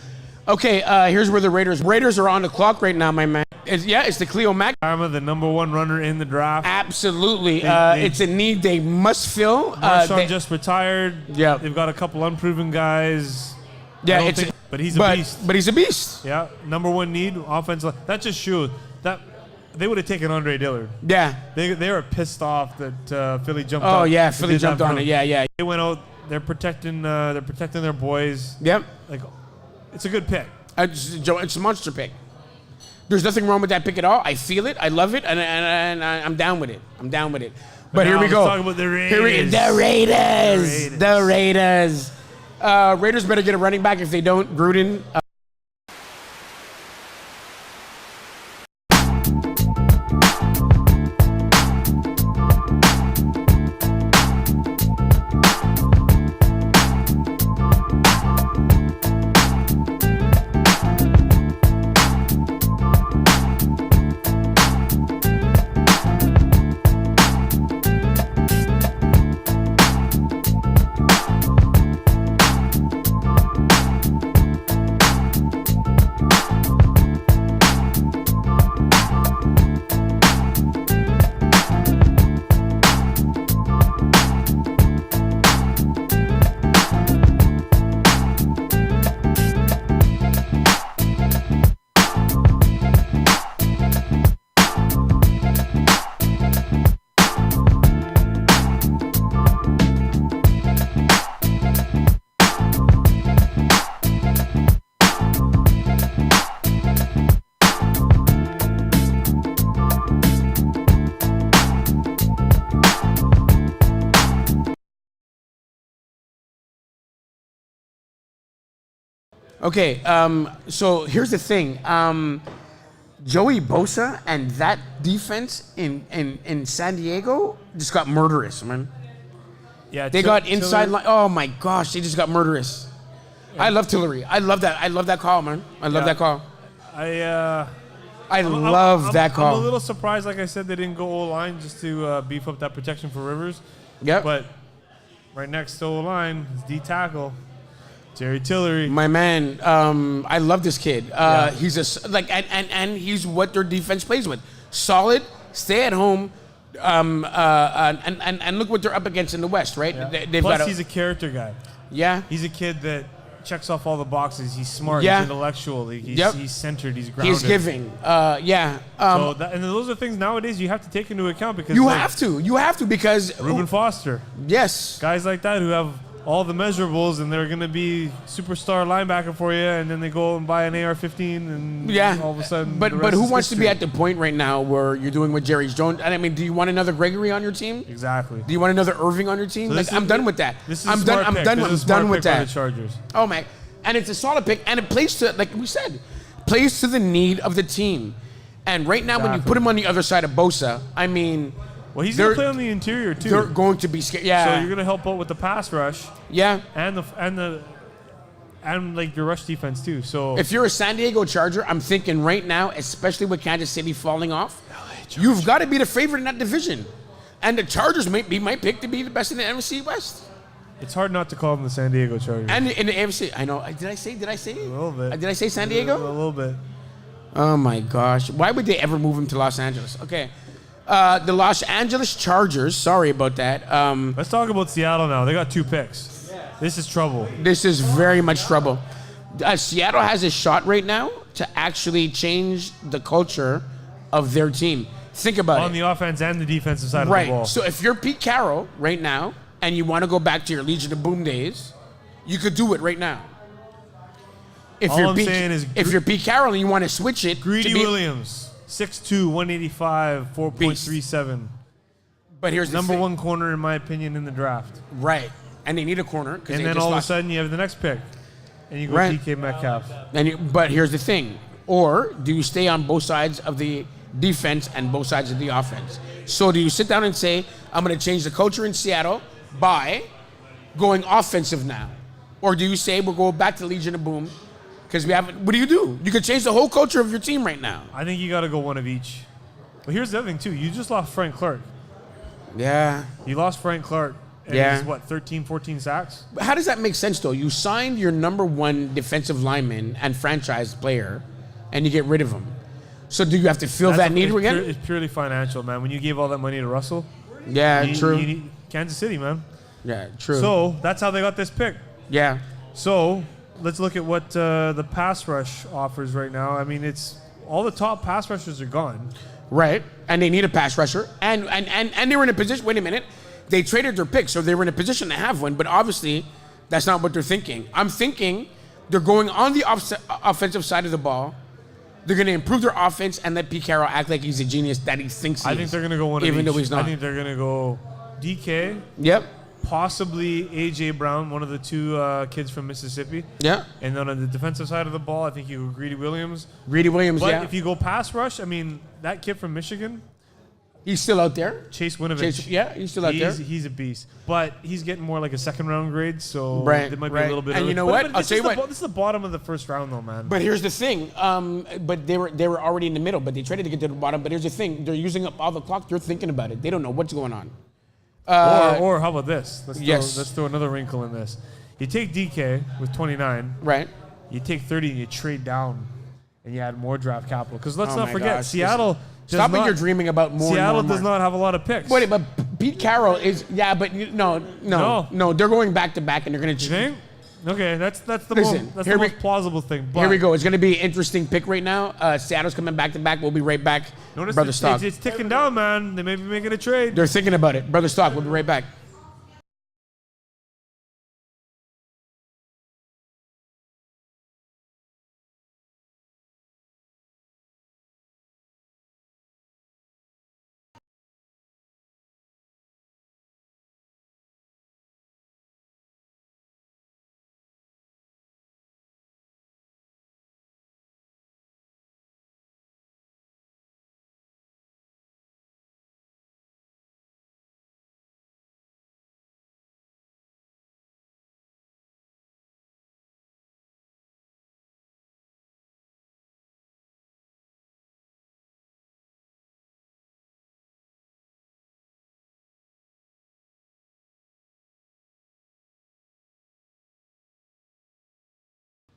Okay, here's where the Raiders are on the clock right now, my man. It's the Cleo Mack. Arma, the number 1 runner in the draft. Absolutely, They- it's a need they must fill. Marshawn just retired. Yeah. They've got a couple unproven guys. Yeah, I don't it's think- but he's a beast. But he's a beast. Yeah, number 1 need offensive. That just shows that they would have taken Andre Dillard. Yeah. They were pissed off that Philly jumped. Oh up. yeah, They Philly did that jumped on for it. him. Yeah. They went out. They're protecting their boys. Yep. Like, it's a good pick. It's a monster pick. There's nothing wrong with that pick at all. I feel it. I love it, and I'm down with it. But here now we let's go. talk about the Raiders. Raiders. The Raiders. Raiders better get a running back. If they don't, Gruden. Okay, so here's the thing. Joey Bosa and that defense in San Diego just got murderous, man. Yeah, They got inside line. Oh my gosh, they just got murderous. Yeah. I love Tillery. I love that. I love that call, man. I love that call. I love that call. I'm a little surprised, like I said, they didn't go O-line just to beef up that protection for Rivers. Yep. But right next to O-line is D-tackle, Jerry Tillery. My man, I love this kid. He's and he's what their defense plays with. Solid, stay at home, and look what they're up against in the West, right? Yeah. They've Plus, got he's a character guy. Yeah. He's a kid that checks off all the boxes. He's smart. Yeah. He's intellectual. He's centered. He's grounded. He's giving. Yeah. And those are things nowadays you have to take into account because you have to because Reuben Foster. Yes. Guys like that who have all the measurables and they're going to be superstar linebacker for you, and then they go and buy an AR-15 and all of a sudden. But who wants to be at the point right now where you're doing what Jerry Jones? And I mean, do you want another Gregory on your team? Exactly. Do you want another Irving on your team? So I'm done with that. This is I'm done. I'm done with that. The Chargers. Oh my! And it's a solid pick, and it plays to, like we said, plays to the need of the team. And right now, when you put him on the other side of Bosa, I mean. Well, he's going to play on the interior too. They're going to be scared. Yeah. So you're going to help out with the pass rush. Yeah. And like your rush defense too. So if you're a San Diego Charger, I'm thinking right now, especially with Kansas City falling off, you've got to be the favorite in that division. And the Chargers might be my pick to be the best in the NFC West. It's hard not to call them the San Diego Chargers. And in the AFC, I know. Did I say? A little bit. Did I say San Diego? A little bit. Oh my gosh! Why would they ever move him to Los Angeles? Okay. The Los Angeles Chargers, sorry about that. Let's talk about Seattle now. They got 2 picks. This is trouble. This is very much trouble. Seattle has a shot right now to actually change the culture of their team. Think about it. On the offense and the defensive side of the ball. Right. So if you're Pete Carroll right now and you want to go back to your Legion of Boom days, you could do it right now. If you're Pete Carroll and you want to switch it. Greedy Williams. 6'2", 185, 4.37. But here's the number one corner, in my opinion, in the draft. Right. And they need a corner. And then all of a sudden you have the next pick. And you go DK Metcalf. But here's the thing. Or do you stay on both sides of the defense and both sides of the offense? So do you sit down and say, I'm going to change the culture in Seattle by going offensive now? Or do you say, we'll go back to Legion of Boom? Because what do? You could change the whole culture of your team right now. I think you got to go one of each. But here's the other thing, too. You just lost Frank Clark. Yeah. You lost Frank Clark. And he's, 13, 14 sacks? How does that make sense, though? You signed your number one defensive lineman and franchise player, and you get rid of him. So do you have to fill that need again? It's purely financial, man. When you gave all that money to Russell. Yeah, true. Kansas City, man. Yeah, true. So that's how they got this pick. Yeah. So let's look at what the pass rush offers right now. I mean, it's all the top pass rushers are gone. Right. And they need a pass rusher. And they were in a position, wait a minute, they traded their pick, so they were in a position to have one, but obviously that's not what they're thinking. I'm thinking they're going on the offensive side of the ball. They're going to improve their offense and let Pete Carroll act like he's a genius that he thinks he is. I think they're going to go one of each. Even though he's not. I think they're going to go DK. Yep. Possibly A.J. Brown, one of the 2 kids from Mississippi. Yeah. And then on the defensive side of the ball, I think you go Greedy Williams. But if you go pass rush, I mean, that kid from Michigan. He's still out there. Chase Winovich. He's still out there. He's a beast. But he's getting more like a second-round grade, so there might be a little bit And of you know what? I'll tell you what. This is the bottom of the first round, though, man. But here's the thing. But they were already in the middle, but they traded to get to the bottom. But here's the thing. They're using up all the clock. They're thinking about it. They don't know what's going on. Or how about this? Let's throw another wrinkle in this. You take DK with 29. Right. You take 30 and you trade down, and you add more draft capital. Because let's not forget, gosh. Seattle. Stop when you're dreaming about more. Seattle and more. does not have a lot of picks. Wait, but Pete Carroll is no. They're going back to back, and they're going to. You think? Okay, that's the most plausible thing. But here we go. It's going to be an interesting pick right now. Seattle's coming back to back. We'll be right back. Notice Brother Stock. It's ticking down, man. They may be making a trade. They're thinking about it. Brother Stock. We'll be right back.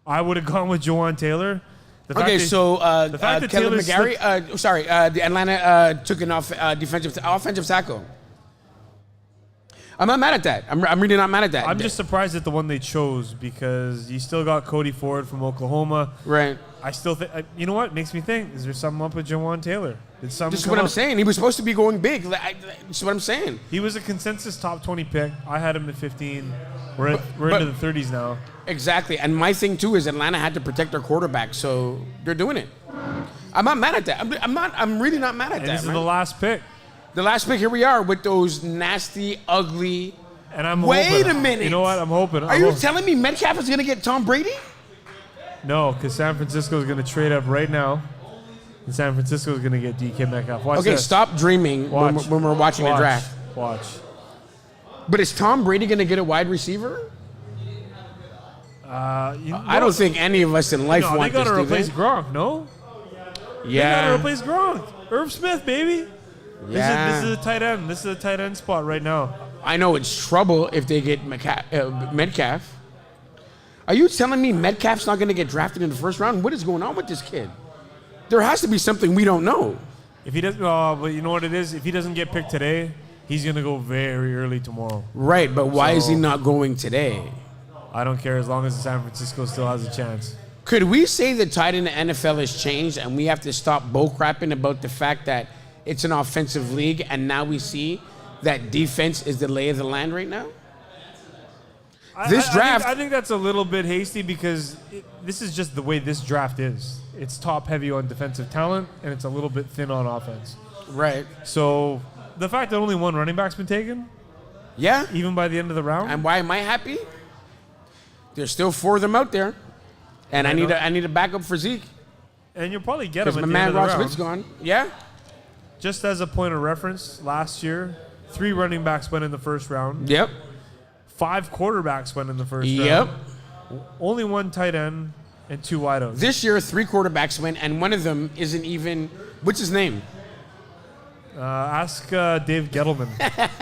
I would have gone with Jawan Taylor. Okay, so the fact that Kevin Taylor McGarry, the Atlanta took an offensive tackle. I'm not mad at that. I'm really not mad at that. I'm just surprised at the one they chose because you still got Cody Ford from Oklahoma. Right. I still think, you know what makes me think? Is there something up with Jawan Taylor? Did something This is what I'm saying. He was supposed to be going big. This is what I'm saying. He was a consensus top 20 pick. I had him at 15. We're into the 30s now. Exactly. And my thing, too, is Atlanta had to protect their quarterback, so they're doing it. I'm not mad at that. I'm really not mad at And that, this is man. the last pick. The last pick, here we are with those nasty, ugly. And I'm Wait hoping, a minute. You know what? I'm hoping. Are you telling me Metcalf is going to get Tom Brady? No, because San Francisco is going to trade up right now. And San Francisco is going to get DK Metcalf. Watch Okay, this. stop dreaming when we're watching a draft. Watch. But is Tom Brady going to get a wide receiver? I don't think any of us in life No, they want got this, to do replace they? Gronk, no? They got to replace Gronk. Irv Smith, baby. Yeah. This is a tight end. This is a tight end spot right now. I know it's trouble if they get Metcalf. Are you telling me Metcalf's not going to get drafted in the first round? What is going on with this kid? There has to be something we don't know. If he doesn't, but you know what it is? If he doesn't get picked today, he's going to go very early tomorrow. Right, but why is he not going today? I don't care as long as San Francisco still has a chance. Could we say the tide in the NFL has changed and we have to stop bullcrapping about the fact that it's an offensive league and now we see that defense is the lay of the land right now? I think that's a little bit hasty because this is just the way this draft is. It's top heavy on defensive talent and it's a little bit thin on offense. Right. So the fact that only one running back's been taken, yeah, even by the end of the round. And why am I happy? There's still 4 of them out there, and I need a backup for Zeke. And you'll probably get him at my the man end of the Ross round. Smith's gone. Yeah. Just as a point of reference, last year, 3 running backs went in the first round. Yep. 5 quarterbacks went in the first Yep. round. Only 1 tight end and 2 wideouts. This year, 3 quarterbacks went, and one of them isn't even. What's his name? Ask Dave Gettleman.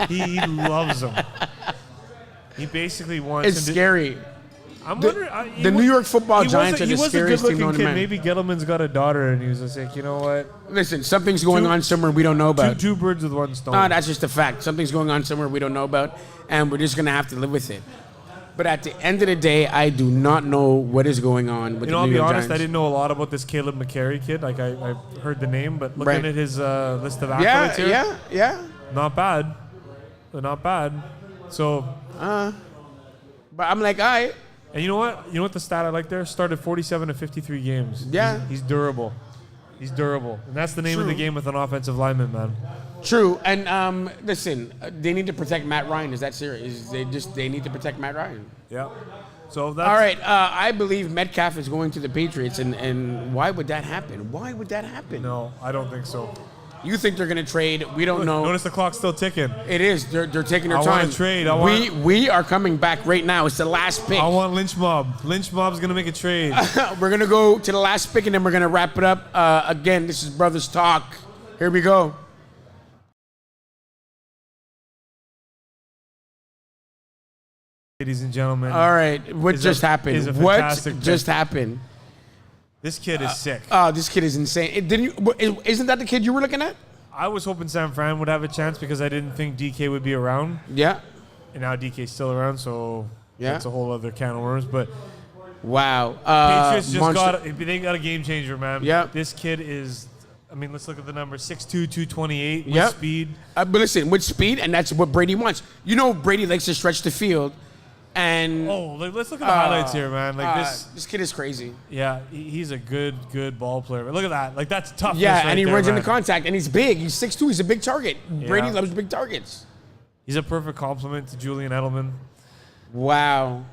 He loves him. He basically wants. It's scary. I'm wondering. The New York Football Giants are the He was a scariest team good-looking known to kid. man. Maybe Gettleman's got a daughter, and he was just like, you know what? Listen, something's going on somewhere we don't know about. Two birds with one stone. No, that's just a fact. Something's going on somewhere we don't know about, and we're just going to have to live with it. But at the end of the day, I do not know what is going on with the New I'll be York honest, Giants. I didn't know a lot about this Caleb McCary kid. Like, I heard the name, but looking at his list of accolades here, Yeah. not bad. Not bad. So, But I'm like, all right. and you know what? You know what the stat I like there? Started 47 to 53 games. Yeah. He's durable. He's durable. And that's the name of the game with an offensive lineman, man. True. And listen, they need to protect Matt Ryan. Is that serious? They need to protect Matt Ryan. Yeah. So that's All right. I believe Metcalf is going to the Patriots, and why would that happen? Why would that happen? No, I don't think so. You think they're going to trade? We don't know. Notice the clock's still ticking. It is. They're taking their I time. want to trade. We are coming back right now. It's the last pick. I want Lynch Mob. Lynch Mob's going to make a trade. We're going to go to the last pick, and then we're going to wrap it up. Again, this is Brothers Talk. Here we go. Ladies and gentlemen. All right. What just happened? What just happened? This kid is sick. Oh, this kid is insane. Isn't that the kid you were looking at? I was hoping San Fran would have a chance because I didn't think DK would be around. Yeah. And now DK's still around, so that's a whole other can of worms. But wow. Patriots they got a game changer, man. Yeah. This kid is, I mean, let's look at the number 6'2", 228 with Yep. speed. But listen, with speed, and that's what Brady wants. You know Brady likes to stretch the field. And let's look at the highlights here, man. Like this kid is crazy. Yeah, he's a good ball player. But look at that. Like, that's tough. Yeah, and he runs into contact, and he's big. He's 6'2". He's a big target. Yeah. Brady loves big targets. He's a perfect complement to Julian Edelman. Wow.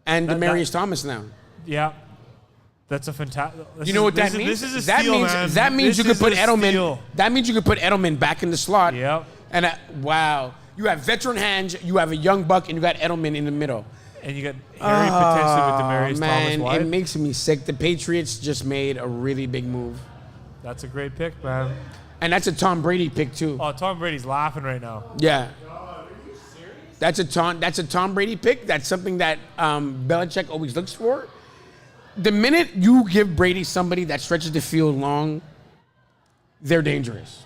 And Demaryius Thomas now. Yeah. That's a fantastic. You know what that means? This is a steal, man. That means you could put Edelman. Steal. That means you could put Edelman back in the slot. Yep. And wow, you have veteran hands. You have a young buck, and you got Edelman in the middle. And you got Harry potentially with Demaryius Thomas wide. It makes me sick. The Patriots just made a really big move. That's a great pick, man. And that's a Tom Brady pick too. Oh, Tom Brady's laughing right now. Yeah. That's a Tom Brady pick. That's something that Belichick always looks for. The minute you give Brady somebody that stretches the field long, they're dangerous.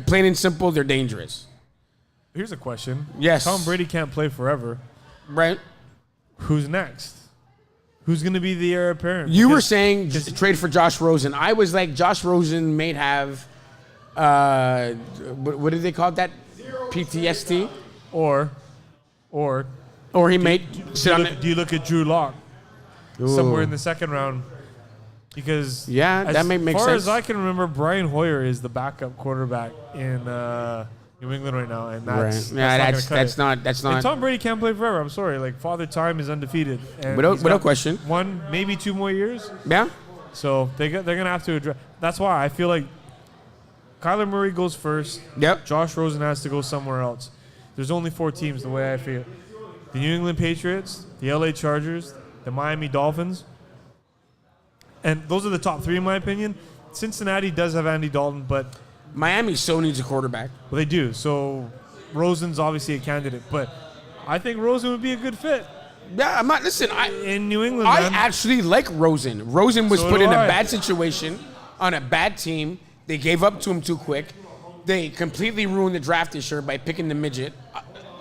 Plain and simple, they're dangerous. Here's a question. Yes. Tom Brady can't play forever. Right? Who's next? Who's going to be the heir apparent? You were saying just trade for Josh Rosen. I was like, Josh Rosen may have, what did they call that? PTSD? Or he may sit on it. do you look at Drew Lock somewhere in the second round? Because that may make sense. As far as I can remember, Brian Hoyer is the backup quarterback in New England right now, and that's not. And Tom Brady can't play forever. I'm sorry, like Father Time is undefeated. And without question. 1, maybe 2 more years. Yeah. So they're gonna have to address. That's why I feel like Kyler Murray goes first. Yep. Josh Rosen has to go somewhere else. There's only 4 teams the way I feel. The New England Patriots, the LA Chargers, the Miami Dolphins. And those are the top 3 in my opinion. Cincinnati does have Andy Dalton, but Miami so needs a quarterback. well, they do. So Rosen's obviously a candidate, but I think Rosen would be a good fit. Yeah, I'm not. Listen, in New England, I man. actually like Rosen. Rosen was So put do in a I. bad situation on a bad team. They gave up to him too quick. They completely ruined the draft this year by picking the midget.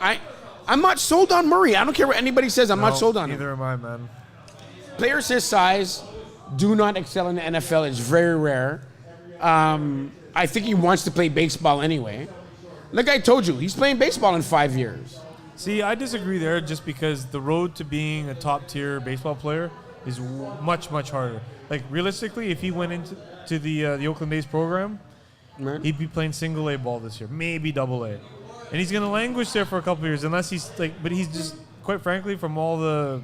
I'm not sold on Murray. I don't care what anybody says. I'm not sold on him. Neither am I, man. Players his size do not excel in the NFL. It's very rare. I think he wants to play baseball anyway. Like I told you, he's playing baseball in 5 years. See, I disagree there just because the road to being a top-tier baseball player is much, much harder. Like, realistically, if he went into the Oakland A's program, Right. he'd be playing single-A ball this year, maybe double-A. And he's going to languish there for a couple of years unless he's like, but he's just, quite frankly, from all the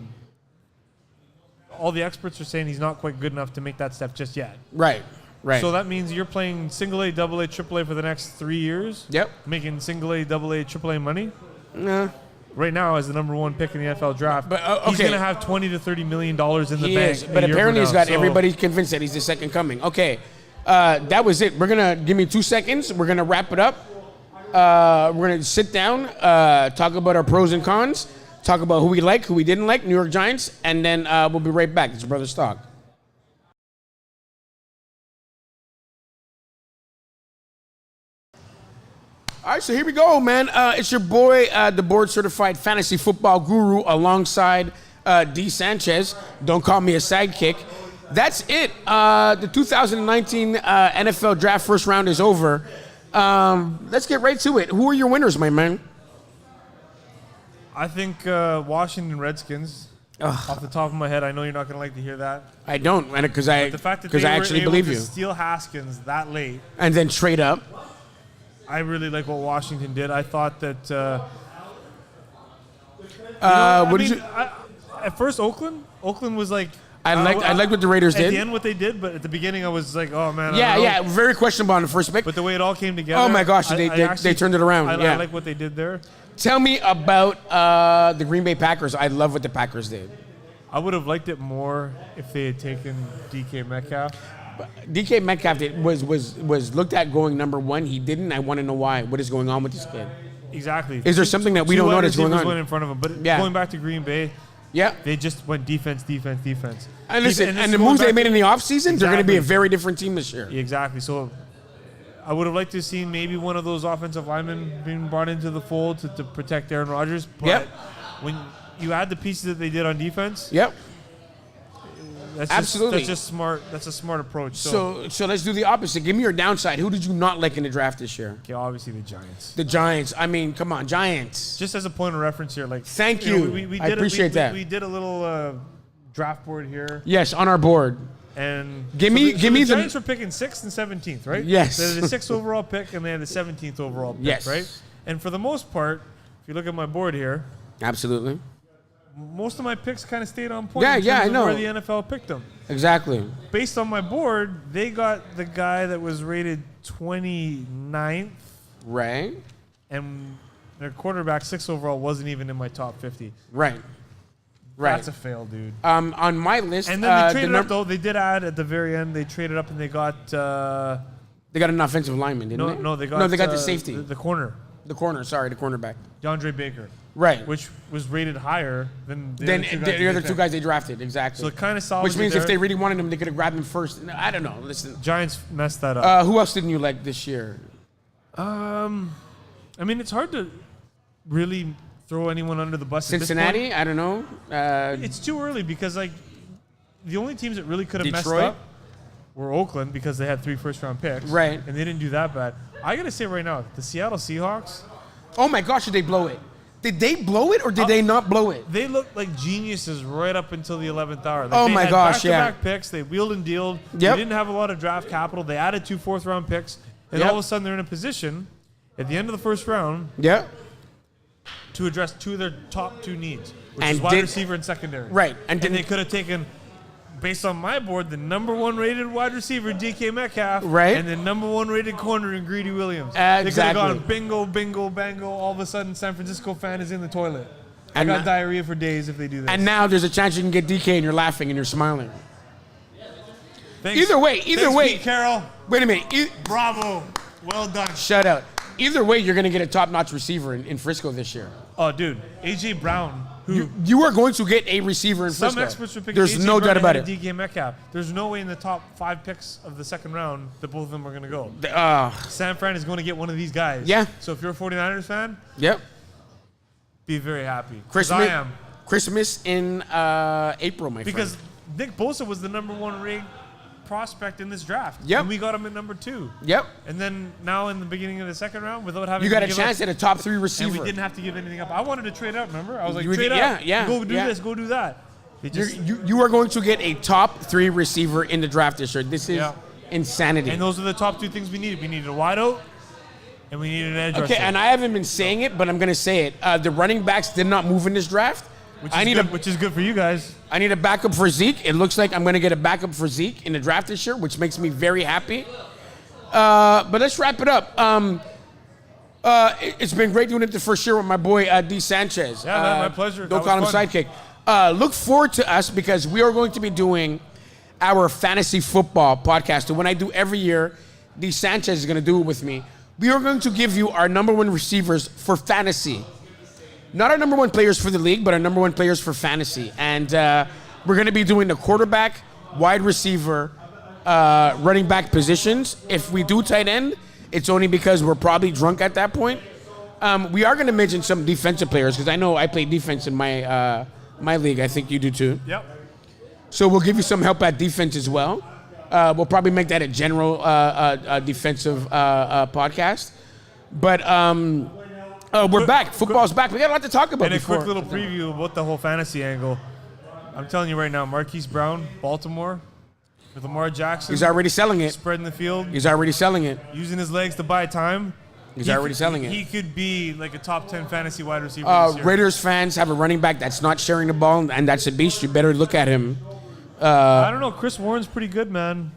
experts are saying he's not quite good enough to make that step just yet. Right. So that means you're playing single-A, double-A, triple-A for the next 3 years. Yep. Making single-A, double-A, triple-A money. Nah. Right now, as the number 1 pick in the NFL draft, But, he's okay. going to have $20 to $30 million in the He bank. is, but apparently he's got everybody convinced that he's the second coming. Okay, that was it. We're gonna give me 2 seconds. We're gonna wrap it up. We're gonna sit down, talk about our pros and cons, talk about who we like, who we didn't like, New York Giants, and then we'll be right back. It's Brothers Talk. All right, so here we go, man. It's your boy, the board-certified fantasy football guru, alongside D. Sanchez. Don't call me a sidekick. That's it. The 2019 NFL Draft first round is over. Let's get right to it. Who are your winners, my man? I think Washington Redskins. Off the top of my head, I know you're not going to like to hear that. I don't, because I The fact that they actually were able believe to you. steal Haskins that late, And then trade up. I really like what Washington did. I thought that. At first, Oakland was like. I liked what the Raiders at did. the end, what they did, but at the beginning, I was like, "Oh man." I Yeah, don't know. yeah, very questionable on the first pick. But the way it all came together. Oh my gosh, I they actually- turned it around. I Yeah. like what they did there. Tell me about the Green Bay Packers. I love what the Packers did. I would have liked it more if they had taken DK Metcalf. DK Metcalf was looked at going number 1. He didn't. I want to know why. What is going on with this kid? Exactly. Is there something that we don't know that's going on? Went in front of him, but Yeah. going back to Green Bay, Yeah. they just went defense. And listen, this and is the going moves they back made to- in the offseason, they're going to be a Exactly. very different team this year. Exactly. So I would have liked to have seen maybe one of those offensive linemen being brought into the fold to protect Aaron Rodgers. But Yep. when you add the pieces that they did on defense, Yep. Absolutely. Absolutely. That's just smart. That's a smart approach. So let's do the opposite. Give me your downside. Who did you not like in the draft this year? Okay, obviously the Giants. The Giants. I mean, come on, Giants. Just as a point of reference here, like Thank know, you. I appreciate that. We did a little draft board here, Yes, on our board. and Give me the the- Giants were picking 6th and 17th, right? Yes. They had the 6th overall pick, and they had the 17th overall pick, Yes. right? And for the most part, if you look at my board here, Absolutely. most of my picks kind of stayed on point. Yeah, in yeah, terms I of know. where the NFL picked them. Exactly. Based on my board, they got the guy that was rated 29th, Right. and their quarterback 6th overall wasn't even in my top 50. Right. Right. That's a fail, dude. On my list, And then they traded the up, though. They did add at the very end. They traded up and they got. They got an offensive lineman, didn't they? No, they got. the safety. The corner. The cornerback. DeAndre Baker. Right. Which was rated higher than Then the other two guys they drafted, exactly. So it kind of solves Which means if they really wanted him, they could have grabbed him first. I don't know. Listen. Giants messed that up. Who else didn't you like this year? I mean, it's hard to really throw anyone under the bus. Cincinnati? I don't know. It's too early because, like, the only teams that really could have messed Detroit? up were Oakland because they had 3 first-round picks. Right. And they didn't do that bad. I got to say right now, the Seattle Seahawks, Oh, my gosh, did they blow it? Did they blow it or did they not blow it? they looked like geniuses right up until the 11th hour. Like, Oh, they my had gosh, yeah. back-to-back picks. They wheeled and dealed. Yep. They didn't have a lot of draft capital. They added 2 fourth-round picks. And Yep. all of a sudden, they're in a position at the end of the first round Yeah. to address 2 of their top 2 needs, which And is wide did- receiver and secondary. Right. And didn't- they could have taken, based on my board, the number 1 rated wide receiver, DK Metcalf, Right. and the number 1 rated corner in Greedy Williams. They could Exactly. have gone bingo, bingo, bango. All of a sudden, San Francisco fan is in the toilet. And I got now- diarrhea for days if they do this. And now there's a chance you can get DK and you're laughing and you're smiling. Thanks. Either way, Thanks, Pete Carroll. Wait a minute. Bravo. Well done. Shut out. Either way, you're going to get a top-notch receiver in Frisco this year. Oh, dude. A.J. Brown, who You are going to get a receiver in some Frisco. experts were picking There's A.J. no Brown doubt about ahead it. of DK Metcalf. There's no way in the top 5 picks of the second round that both of them are going to go. San Fran is going to get one of these guys. Yeah. So if you're a 49ers fan, Yep. be very happy. 'Cause Christmas, I am. Christmas in April, my Because friend. Nick Bosa was the number 1 ranked prospect in this draft. Yep. And we got him at number 2. Yep. And then now in the beginning of the second round, without having You to got a give chance up, at a top 3 and receiver. we didn't have to give anything up. I wanted to trade up, remember? I was like, You trade did- up. yeah, Go do yeah. this, go do that. They just, You are going to get a top 3 receiver in the draft this year. This is Yeah. insanity. and those are the top 2 things we needed. We needed a wideout, and we needed an edge Okay, rusher. and I haven't been saying it, but I'm going to say it. The running backs did not move in this draft. which is good for you guys. I need a backup for Zeke. It looks like I'm going to get a backup for Zeke in the draft this year, which makes me very happy. But let's wrap it up. It's been great doing it the first year with my boy D. Sanchez. Yeah, man, my pleasure. Don't That call him was fun. sidekick. Look forward to us because we are going to be doing our fantasy football podcast. And when I do every year, D. Sanchez is going to do it with me. We are going to give you our number 1 receivers for fantasy. Not our number 1 players for the league, but our number 1 players for fantasy. And we're going to be doing the quarterback, wide receiver, running back positions. If we do tight end, it's only because we're probably drunk at that point. We are going to mention some defensive players because I know I play defense in my my league. I think you do too. Yep. So we'll give you some help at defense as well. We'll probably make that a general defensive podcast. But we're back. Football's back. We got a lot to talk about. And a before. quick little preview about the whole fantasy angle. I'm telling you right now, Marquise Brown, Baltimore, with Lamar Jackson. He's already selling it. Spreading the field, He's already selling it. using his legs to buy time. He's already selling it. He could be like a top 10 fantasy wide receiver this year. Raiders fans have a running back that's not sharing the ball, and that's a beast. You better look at him. I don't know. Chris Warren's pretty good, man.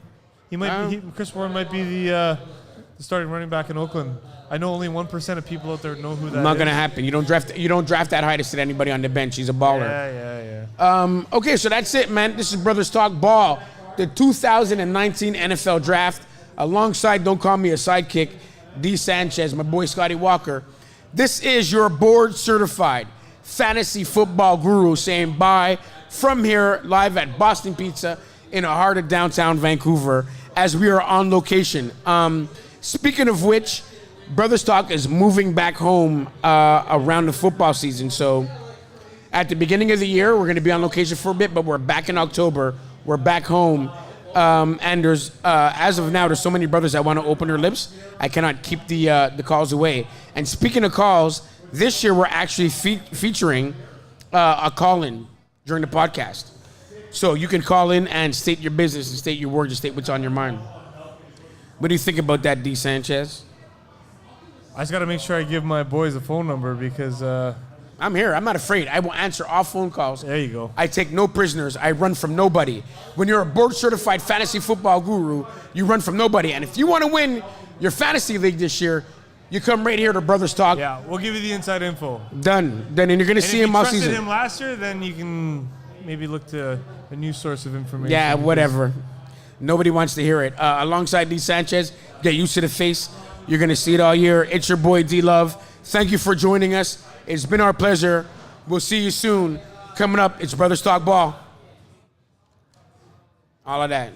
Chris Warren might be the starting running back in Oakland. I know only 1% of people out there know who that is. Not gonna happen. You don't draft that high to sit anybody on the bench. He's a baller. Yeah. Okay, so that's it, man. This is Brothers Talk Ball, the 2019 NFL Draft. Alongside, don't call me a sidekick, D. Sanchez, my boy Scotty Walker. This is your board-certified fantasy football guru saying bye from here, live at Boston Pizza in the heart of downtown Vancouver, as we are on location. Speaking of which, Brothers Talk is moving back home around the football season. So at the beginning of the year, we're going to be on location for a bit, but we're back in October. We're back home. And there's, as of now, there's so many brothers that want to open their lips. I cannot keep the calls away. And speaking of calls, this year we're actually featuring a call-in during the podcast. So you can call in and state your business and state your words and state what's on your mind. What do you think about that, D. Sanchez? I just got to make sure I give my boys a phone number because... I'm here. I'm not afraid. I will answer all phone calls. There you go. I take no prisoners. I run from nobody. When you're a board-certified fantasy football guru, you run from nobody. And if you want to win your fantasy league this year, you come right here to Brothers Talk. Yeah, we'll give you the inside info. Done. Then and you're going to see him all season. If you trusted him last year, then you can maybe look to a new source of information. Yeah, whatever. Nobody wants to hear it. Alongside D. Sanchez, get used to the face. You're going to see it all year. It's your boy D-Love. Thank you for joining us. It's been our pleasure. We'll see you soon. Coming up, it's Brothers Talk Ball. All of that.